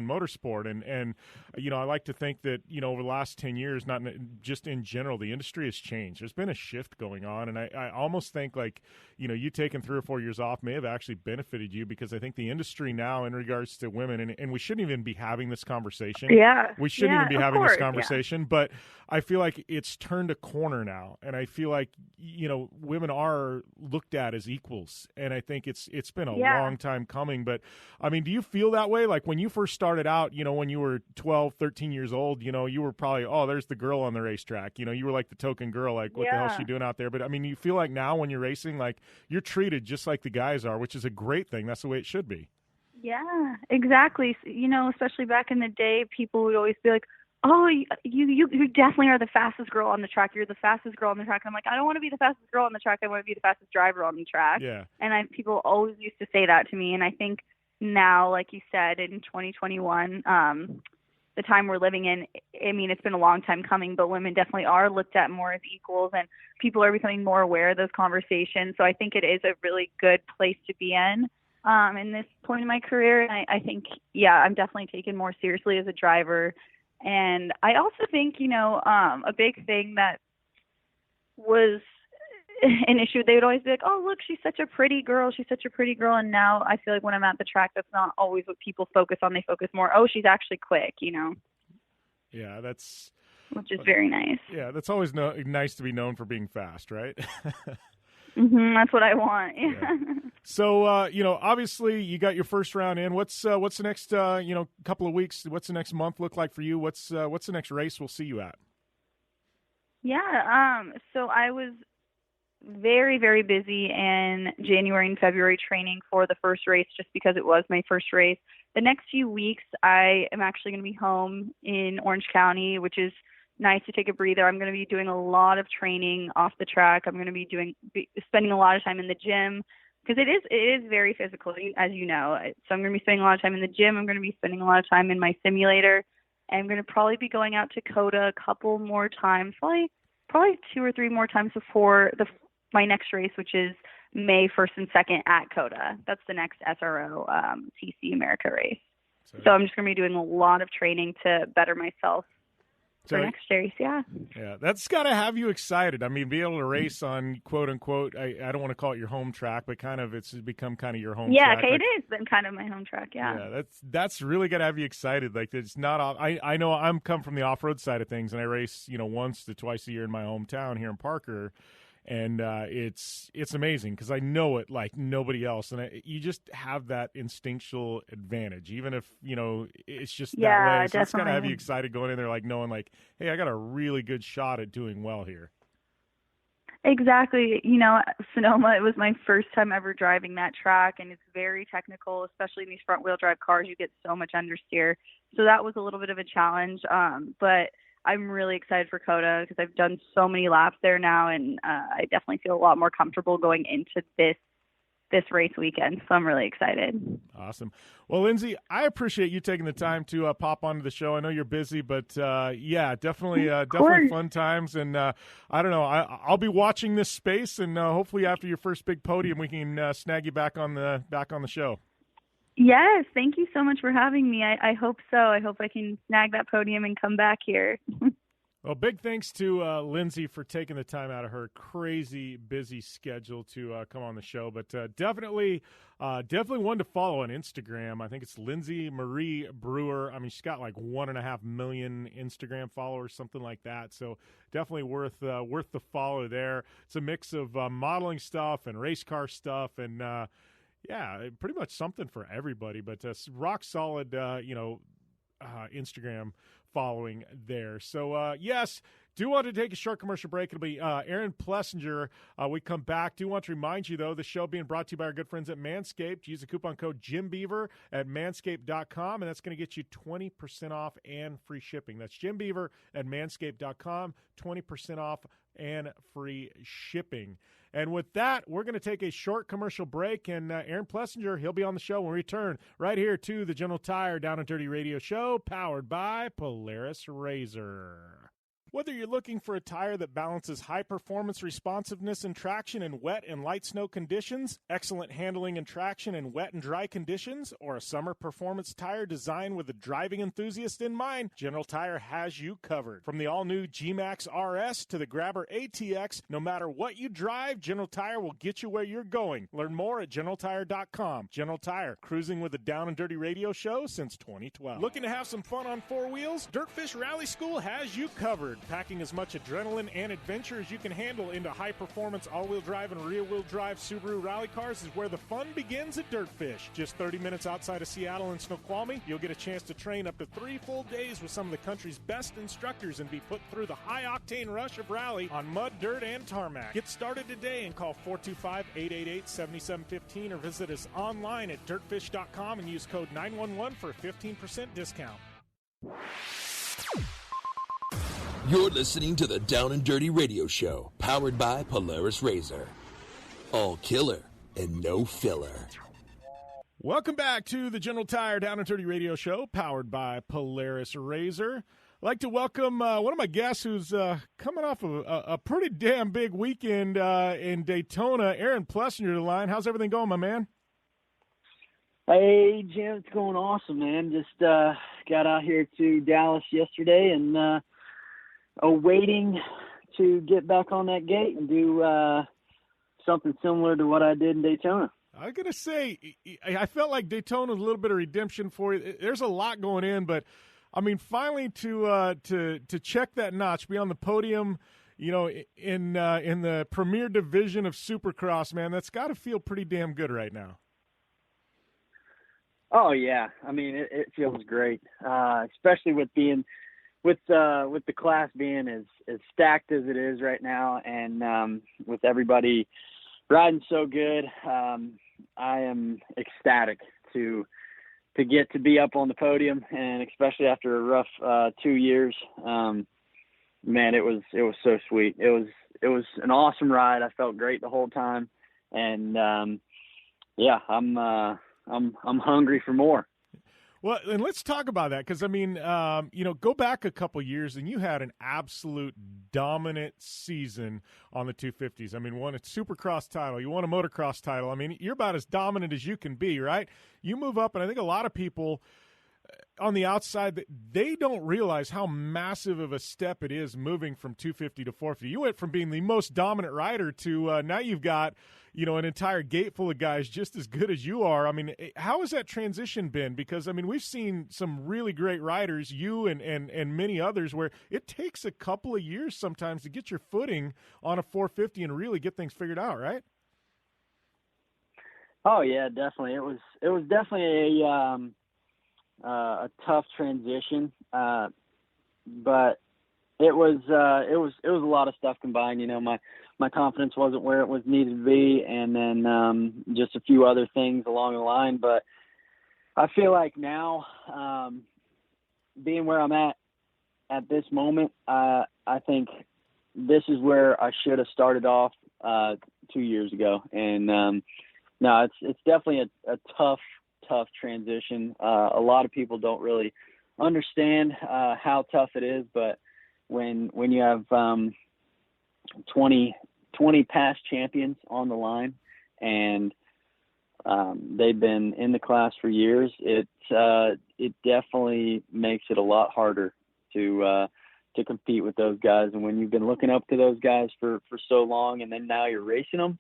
motorsport. And I like to think that, over the last 10 years, not just in general, the industry has changed. There's been a shift going on. And I almost think like, you taking 3 or 4 years off may have actually benefited you, because I think the industry now in regards to women, and we shouldn't even be having this conversation. Yeah. We shouldn't even be having this conversation, but I feel like it's turned a corner now. And I feel like, women are looked at as equals. And I think it's been a long time coming. But I mean, do you feel that way? Like when you first started out, when you were 12, 13 years old, you were probably, there's the girl on the racetrack. You were like the token girl, like what the hell is she doing out there? But I mean, you feel like now when you're racing, like you're treated just like the guys are, which is a great thing. That's the way it should be. Yeah, exactly. Especially back in the day, people would always be like, oh, you definitely are the fastest girl on the track. You're the fastest girl on the track. And I'm like, I don't want to be the fastest girl on the track. I want to be the fastest driver on the track. Yeah. And people always used to say that to me. And I think now, like you said, in 2021, the time we're living in, I mean, it's been a long time coming, but women definitely are looked at more as equals, and people are becoming more aware of those conversations. So I think it is a really good place to be in this point in my career. And I think, I'm definitely taken more seriously as a driver. And I also think, a big thing that was an issue, they would always be like, oh, look, she's such a pretty girl. And now I feel like when I'm at the track, that's not always what people focus on. They focus more, oh, she's actually quick, Yeah, which is very nice. Yeah, that's always nice to be known for being fast, right? That's what I want. Yeah. So, obviously you got your first round in. What's the next, couple of weeks? What's the next month look like for you? What's the next race we'll see you at? Yeah. So I was very, very busy in January and February training for the first race, just because it was my first race. The next few weeks, I am actually going to be home in Orange County, which is nice to take a breather. I'm going to be doing a lot of training off the track. I'm going to be spending a lot of time in the gym, because it is very physical, as you know. So I'm going to be spending a lot of time in the gym. I'm going to be spending a lot of time in my simulator. And I'm going to probably be going out to COTA a couple more times, probably 2 or 3 more times before my next race, which is May 1st and 2nd at COTA. That's the next SRO TC America race. So I'm just going to be doing a lot of training to better myself for next race, yeah. Yeah, that's got to have you excited. I mean, be able to race on quote unquote, I don't want to call it your home track, but kind of it's become kind of your home track. Yeah, it is been kind of my home track, yeah. Yeah, that's really got to have you excited. Like, it's not off. I know I'm come from the off-road side of things, and I race, once to twice a year in my hometown here in Parker. And it's amazing because I know it like nobody else, and you just have that instinctual advantage, even if it's just that way. So it's gotta have you excited going in there, like knowing, like, hey, I got a really good shot at doing well here. Exactly. Sonoma, it was my first time ever driving that track, and it's very technical, especially in these front-wheel drive cars. You get so much understeer, so that was a little bit of a challenge. But I'm really excited for COTA because I've done so many laps there now, and I definitely feel a lot more comfortable going into this race weekend. So I'm really excited. Awesome. Well, Lindsay, I appreciate you taking the time to pop onto the show. I know you're busy, but definitely fun times. And I don't know, I'll be watching this space, and hopefully after your first big podium, we can snag you back on the show. Yes, thank you so much for having me. I hope so. I hope I can snag that podium and come back here. Well, big thanks to Lindsay for taking the time out of her crazy busy schedule to come on the show. But definitely one to follow on Instagram. I think it's Lindsay Marie Brewer. I mean, she's got like 1.5 million Instagram followers, something like that. So definitely worth the follow there. It's a mix of modeling stuff and race car stuff, and pretty much something for everybody, but rock solid, Instagram following there. So, yes, do want to take a short commercial break. It'll be Aaron Plessinger. We come back. Do want to remind you, though, the show being brought to you by our good friends at Manscaped. Use the coupon code JimBeaver at manscaped.com, and that's going to get you 20% off and free shipping. That's JimBeaver at manscaped.com, 20% off and free shipping. And with that, we're going to take a short commercial break, and Aaron Plessinger, he'll be on the show when we return right here to the General Tire Down and Dirty Radio Show, powered by Polaris RZR. Whether you're looking for a tire that balances high performance, responsiveness, and traction in wet and light snow conditions, excellent handling and traction in wet and dry conditions, or a summer performance tire designed with the driving enthusiast in mind, General Tire has you covered. From the all-new G-Max RS to the Grabber ATX, no matter what you drive, General Tire will get you where you're going. Learn more at GeneralTire.com. General Tire, cruising with the Down and Dirty Radio Show since 2012. Looking to have some fun on four wheels? Dirtfish Rally School has you covered. Packing as much adrenaline and adventure as you can handle into high-performance all-wheel drive and rear-wheel drive Subaru rally cars is where the fun begins at Dirtfish. Just 30 minutes outside of Seattle and Snoqualmie, you'll get a chance to train up to 3 full days with some of the country's best instructors and be put through the high-octane rush of rally on mud, dirt, and tarmac. Get started today and call 425-888-7715 or visit us online at dirtfish.com and use code 911 for a 15% discount. You're listening to the Down and Dirty Radio Show, powered by Polaris RZR. All killer and no filler. Welcome back to the General Tire Down and Dirty Radio Show, powered by Polaris RZR. I'd like to welcome one of my guests who's coming off of a pretty damn big weekend in Daytona, Aaron Plessinger to the line. How's everything going, my man? Hey, Jim, it's going awesome, man. Just got out here to Dallas yesterday and awaiting to get back on that gate and do something similar to what I did in Daytona. I was going to say, I felt like Daytona was a little bit of redemption for you. There's a lot going in, but, I mean, finally to check that notch, be on the podium, in the premier division of Supercross, man, that's got to feel pretty damn good right now. Oh, yeah. I mean, it feels great, especially with being – with the class being as stacked as it is right now, and with everybody riding so good, I am ecstatic to get to be up on the podium, and especially after a rough 2 years. Man, it was so sweet. It was an awesome ride. I felt great the whole time, and I'm hungry for more. Well, and let's talk about that because, I mean, go back a couple years and you had an absolute dominant season on the 250s. I mean, won a Supercross title. You won a motocross title. I mean, you're about as dominant as you can be, right? You move up, and I think a lot of people on the outside, they don't realize how massive of a step it is moving from 250 to 450. You went from being the most dominant rider to now you've got, an entire gate full of guys just as good as you are. I mean, how has that transition been? Because, I mean, we've seen some really great riders, you and many others, where it takes a couple of years sometimes to get your footing on a 450 and really get things figured out, right? Oh, yeah, definitely. It was definitely a tough transition, but it was a lot of stuff combined. My confidence wasn't where it was needed to be, and then just a few other things along the line. But I feel like now, being where I'm at this moment, I think this is where I should have started off 2 years ago. And no, it's definitely a tough transition. A lot of people don't really understand how tough it is, but when you have 20 past champions on the line and they've been in the class for years, it definitely makes it a lot harder to compete with those guys. And when you've been looking up to those guys for so long, and then now you're racing them,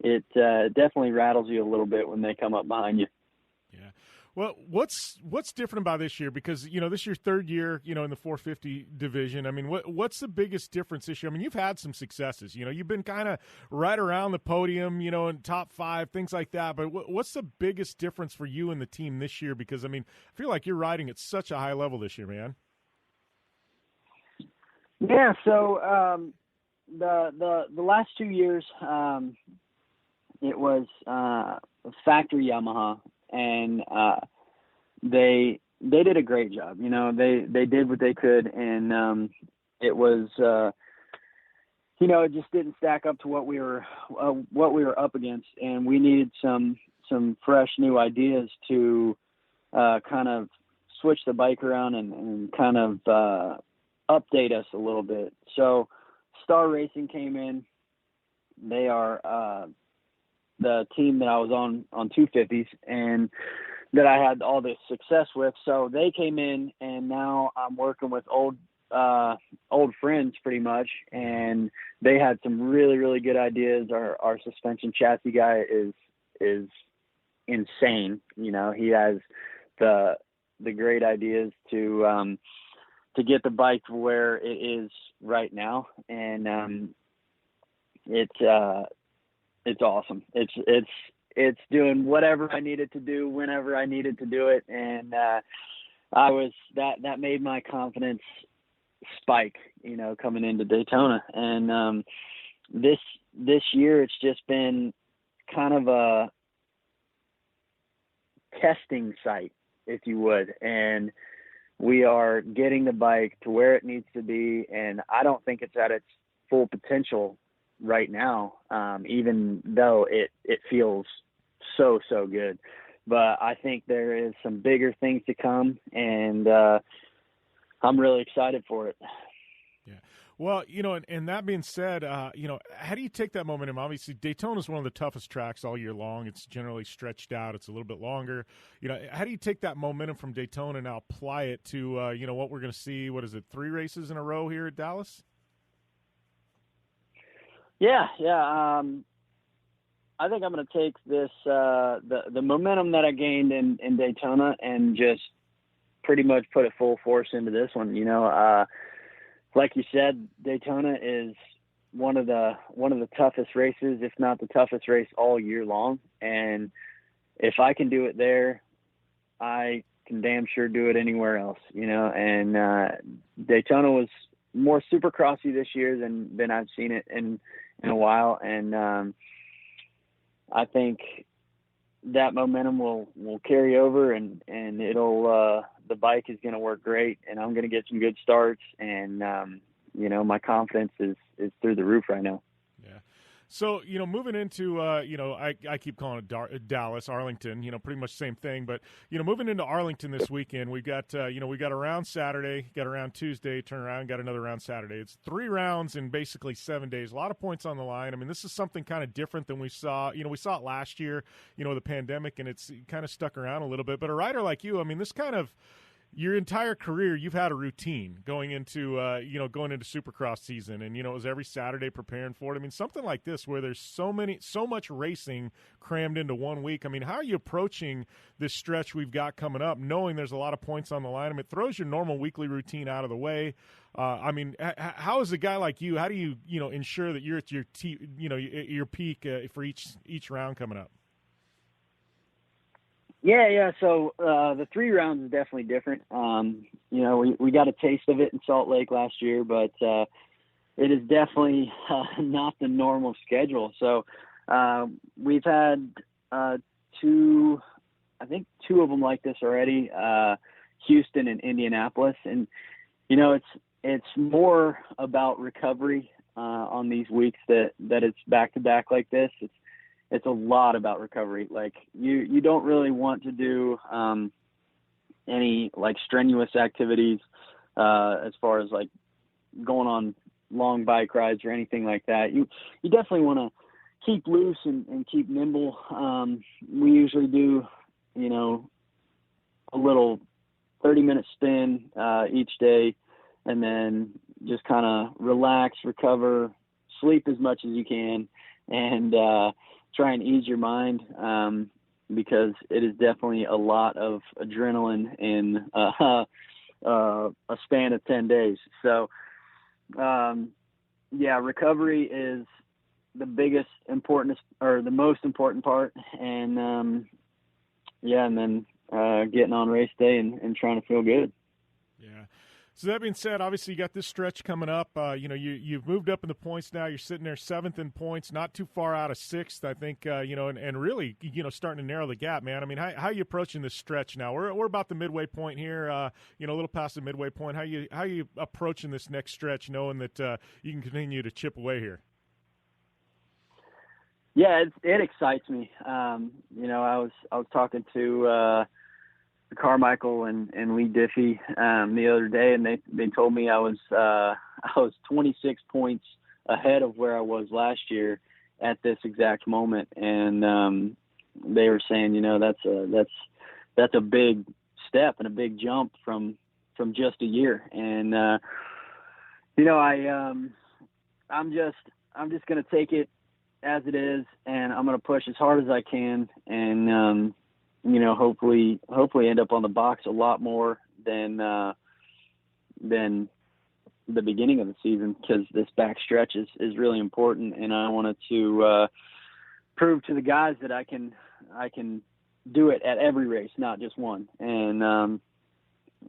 it definitely rattles you a little bit when they come up behind you. Yeah. Well, what's different about this year? Because, this is your third year, in the 450 division. I mean, what's the biggest difference this year? I mean, you've had some successes. You've been kind of right around the podium, in top 5, things like that. But what's the biggest difference for you and the team this year? Because, I mean, I feel like you're riding at such a high level this year, man. Yeah, so the last 2 years, it was factory Yamaha. And they did a great job. They did what they could, and it was it just didn't stack up to what we were up against, and we needed some fresh new ideas to kind of switch the bike around and kind of update us a little bit. So Star Racing came in. They are the team that I was on 250s and that I had all this success with. So they came in, and now I'm working with old friends pretty much. And they had some really, really good ideas. Our suspension chassis guy is insane. He has the great ideas to get the bike to where it is right now. And it's awesome. It's doing whatever I needed to do whenever I needed to do it, and that made my confidence spike, coming into Daytona. And this year it's just been kind of a testing site, if you would, and we are getting the bike to where it needs to be, and I don't think it's at its full potential right now, even though it feels so good. But I think there is some bigger things to come, and I'm really excited for it. Yeah. Well, and that being said, how do you take that momentum? Obviously, Daytona is one of the toughest tracks all year long. It's generally stretched out. It's a little bit longer. How do you take that momentum from Daytona and now apply it to, what we're going to see? What is it, 3 races in a row here at Dallas? Yeah. I think I'm going to take this the momentum that I gained in Daytona and just pretty much put it full force into this one. Like you said, Daytona is one of the toughest races, if not the toughest race all year long. And if I can do it there, I can damn sure do it anywhere else. And Daytona was more Supercrossy this year than I've seen it in a while, and I think that momentum will carry over, and it'll the bike is going to work great, and I'm going to get some good starts, and my confidence is through the roof right now. Yeah. So, moving into, I keep calling it Dallas, Arlington, pretty much same thing. But, moving into Arlington this weekend, we got a round Saturday, got a round Tuesday, turn around, got another round Saturday. It's 3 rounds in basically 7 days. A lot of points on the line. I mean, this is something kind of different than we saw. We saw it last year, the pandemic, and it's kind of stuck around a little bit. But a rider like you, I mean, this kind of – your entire career, you've had a routine going into Supercross season, and it was every Saturday preparing for it. I mean, something like this where there's so much racing crammed into 1 week. I mean, how are you approaching this stretch we've got coming up, knowing there's a lot of points on the line? I mean, it throws your normal weekly routine out of the way. I mean, how is a guy like you? How do you ensure that you're at your your peak for each round coming up? Yeah. So the 3 rounds is definitely different. We got a taste of it in Salt Lake last year, but it is definitely not the normal schedule. So we've had 2 of them like this already, Houston and Indianapolis. And, it's more about recovery on these weeks that it's back-to-back like this. It's a lot about recovery. Like you don't really want to do any like strenuous activities as far as like going on long bike rides or anything like that. You definitely want to keep loose and keep nimble. We usually do, a little 30-minute spin each day, and then just kind of relax, recover, sleep as much as you can, and try and ease your mind because it is definitely a lot of adrenaline in a span of 10 days. So, recovery is the the most important part. And, and then getting on race day and trying to feel good. Yeah. So that being said, obviously you got this stretch coming up. You've moved up in the points now. You're sitting there 7th in points, not too far out of 6th, I think. And really, starting to narrow the gap, man. I mean, how are you approaching this stretch now? We're about the midway point here. A little past the midway point. How you approaching this next stretch, knowing that you can continue to chip away here? Yeah, it excites me. I was talking to Carmichael and Lee Diffie the other day, and they told me I was 26 points ahead of where I was last year at this exact moment, and they were saying, that's a big step and a big jump from just a year, and I'm just going to take it as it is, and I'm going to push as hard as I can, and hopefully end up on the box a lot more than the beginning of the season, because this back stretch is really important, and I wanted to prove to the guys that I can do it at every race, not just one. And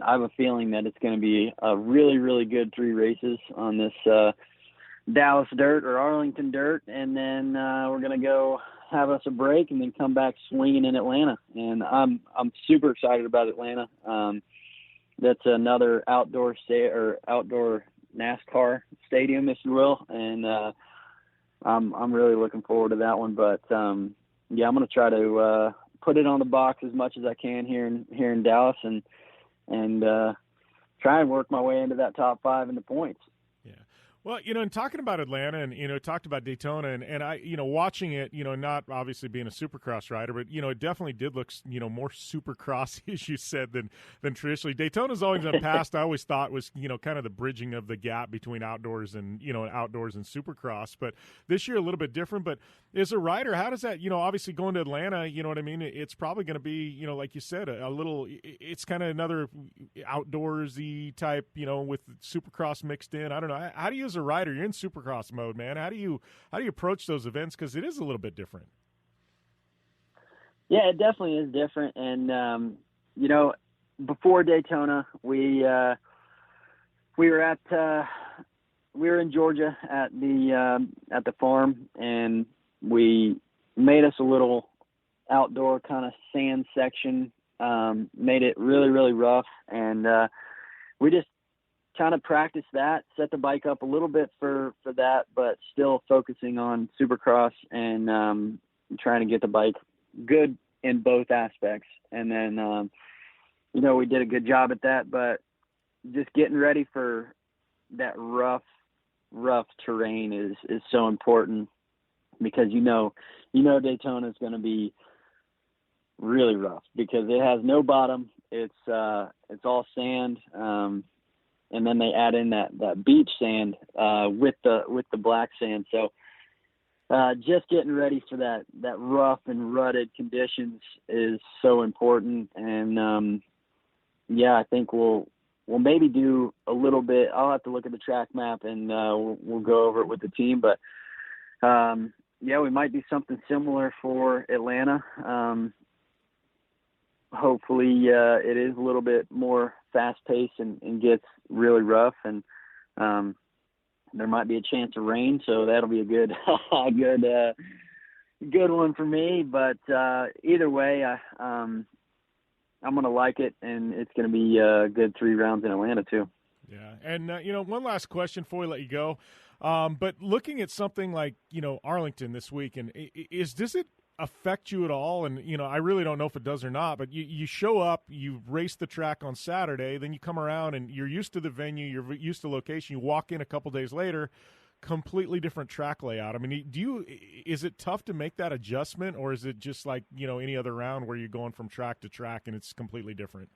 I have a feeling that it's going to be a really, really good 3 races on this Dallas dirt or Arlington dirt, and then we're going to go have us a break and then come back swinging in Atlanta. And I'm super excited about Atlanta. That's another outdoor NASCAR stadium, if you will. And I'm really looking forward to that one. But I'm going to try to put it on the box as much as I can here in Dallas, and try and work my way into that top 5 in the points. Well, and talking about Atlanta and, talked about Daytona and I, watching it, not obviously being a Supercross rider, but, it definitely did look, more Supercross, as you said, than traditionally. Daytona's always been past, I always thought was, kind of the bridging of the gap between outdoors and Supercross. But this year a little bit different. But as a rider, how does that, obviously going to Atlanta, you know what I mean? It's probably going to be, like you said, a little, it's kind of another outdoorsy type, with Supercross mixed in. I don't know. How do you, as a rider, you're in Supercross mode, man. How do you approach those events? Because it is a little bit different. Yeah, it definitely is different. And before Daytona, we were in Georgia at the farm, and we made us a little outdoor kind of sand section. Made it really, really rough, and we just kind of practice that, set the bike up a little bit for that, but still focusing on Supercross and trying to get the bike good in both aspects. And then, we did a good job at that, but just getting ready for that rough terrain is so important, because Daytona is going to be really rough because it has no bottom. It's all sand, and then they add in that beach sand with the black sand. So just getting ready for that rough and rutted conditions is so important. And I think we'll maybe do a little bit. I'll have to look at the track map and we'll go over it with the team. But we might do something similar for Atlanta. Hopefully it is a little bit more fast-paced and gets really rough, and there might be a chance of rain, so that'll be a good one for me. But either way, I'm going to like it, and it's going to be a good 3 rounds in Atlanta too. Yeah, and one last question before we let you go. But looking at something like Arlington this week, and does it affect you at all? And I really don't know if it does or not, but you show up, you race the track on Saturday, then you come around and you're used to the venue, you're used to location, you walk in a couple days later, completely different track layout. I mean, is it tough to make that adjustment, or is it just like any other round where you're going from track to track and it's completely different?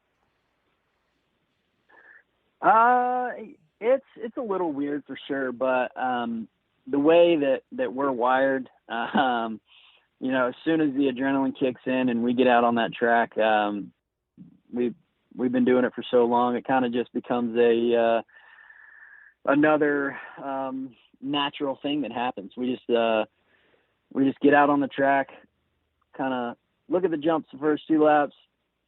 It's a little weird for sure, but the way that we're wired, as soon as the adrenaline kicks in and we get out on that track, we've been doing it for so long, it kind of just becomes another natural thing that happens. We just get out on the track, kind of look at the jumps the first 2 laps,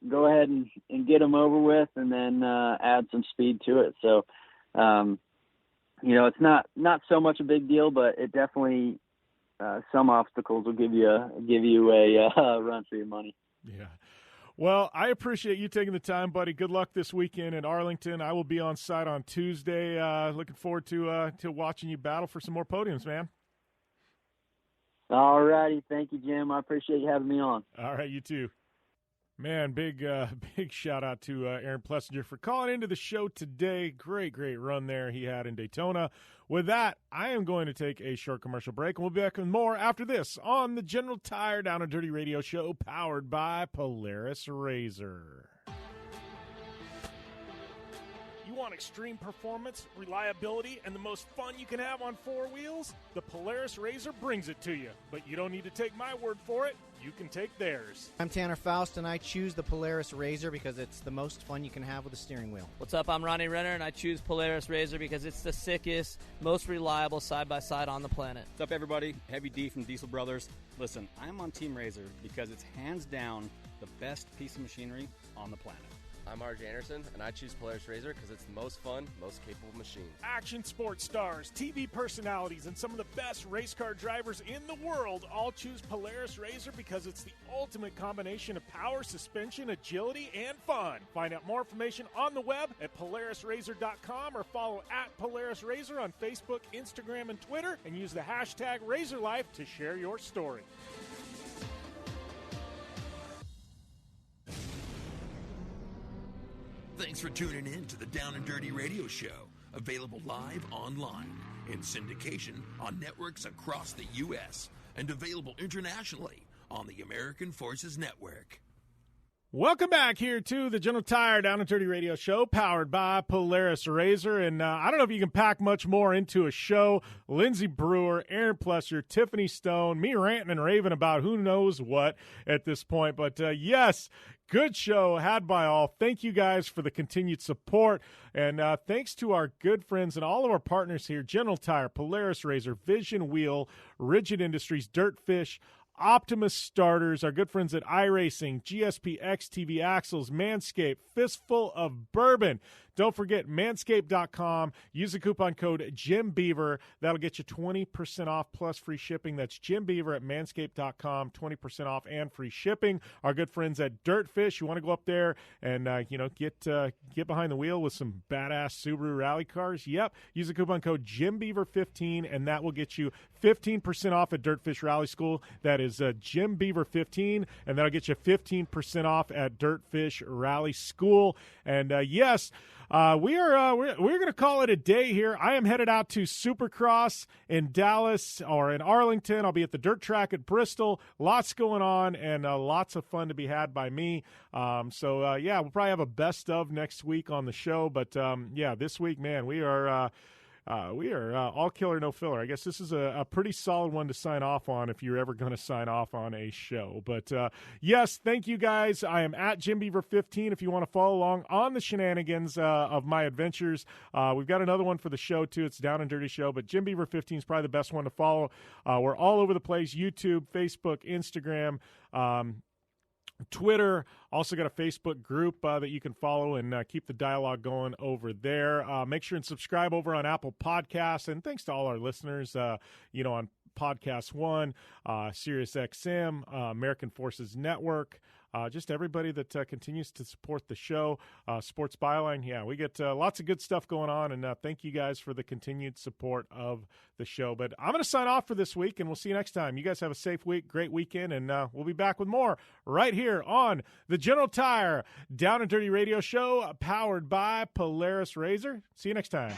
go ahead and get them over with, and then add some speed to it. So, it's not so much a big deal, but it definitely some obstacles will give you a run for your money. Yeah. Well, I appreciate you taking the time, buddy. Good luck this weekend in Arlington. I will be on site on Tuesday. Looking forward to watching you battle for some more podiums, man. All righty. Thank you, Jim. I appreciate you having me on. All right, you too. Man, big shout out to Aaron Plessinger for calling into the show today. Great run there he had in Daytona. With that, I am going to take a short commercial break, and we'll be back with more after this on the General Tire Down and Dirty Radio Show, powered by Polaris Razor. You want extreme performance, reliability, and the most fun you can have on 4 wheels? The Polaris Razor brings it to you. But you don't need to take my word for it. You can take theirs. I'm Tanner Faust, and I choose the Polaris Razor because it's the most fun you can have with a steering wheel. What's up? I'm Ronnie Renner, and I choose Polaris Razor because it's the sickest, most reliable side-by-side on the planet. What's up, everybody? Heavy D from Diesel Brothers. Listen, I'm on Team Razor because it's hands down the best piece of machinery on the planet. I'm RJ Anderson, and I choose Polaris Razor because it's the most fun, most capable machine. Action sports stars, TV personalities, and some of the best race car drivers in the world all choose Polaris Razor because it's the ultimate combination of power, suspension, agility, and fun. Find out more information on the web at PolarisRazor.com or follow @PolarisRazor on Facebook, Instagram, and Twitter, and use the hashtag RazorLife to share your story. Thanks for tuning in to the Down and Dirty Radio Show, available live online, in syndication on networks across the U.S., and available internationally on the American Forces Network. Welcome back here to the General Tire Down and Dirty Radio Show, powered by Polaris Razor. And I don't know if you can pack much more into a show. Lindsay Brewer, Aaron Plessinger, Tiffany Stone, me ranting and raving about who knows what at this point. But yes, good show had by all. Thank you guys for the continued support. And thanks to our good friends and all of our partners here, General Tire, Polaris Razor, Vision Wheel, Rigid Industries, Dirtfish, Optimus Starters, our good friends at iRacing, GSP XTV Axles, Manscaped, Fistful of Bourbon. Don't forget, manscaped.com. Use the coupon code JimBeaver. That'll get you 20% off plus free shipping. That's Jim Beaver at manscaped.com, 20% off and free shipping. Our good friends at Dirtfish. You want to go up there and get behind the wheel with some badass Subaru rally cars? Yep. Use the coupon code JimBeaver15, and that will get you 15% off at Dirtfish Rally School. That is JimBeaver15, and that'll get you 15% off at Dirtfish Rally School. And yes, we're going to call it a day here. I am headed out to Supercross in Dallas or in Arlington. I'll be at the dirt track at Bristol. Lots going on and lots of fun to be had by me. We'll probably have a best of next week on the show. But this week, man, we are all killer, no filler. I guess this is a pretty solid one to sign off on if you're ever going to sign off on a show. But, yes, thank you guys. I am at JimBeaver15 if you want to follow along on the shenanigans of my adventures. We've got another one for the show, too. It's Down and Dirty Show. But JimBeaver15 is probably the best one to follow. We're all over the place, YouTube, Facebook, Instagram, Twitter. Also got a Facebook group that you can follow and keep the dialogue going over there. Make sure and subscribe over on Apple Podcasts. And thanks to all our listeners, on Podcast One, Sirius XM, American Forces Network, just everybody that continues to support the show. Sports Byline, yeah, we get lots of good stuff going on, and thank you guys for the continued support of the show. But I'm going to sign off for this week, and we'll see you next time. You guys have a safe week, great weekend, and we'll be back with more right here on the General Tire Down and Dirty Radio Show, powered by Polaris Razor. See you next time.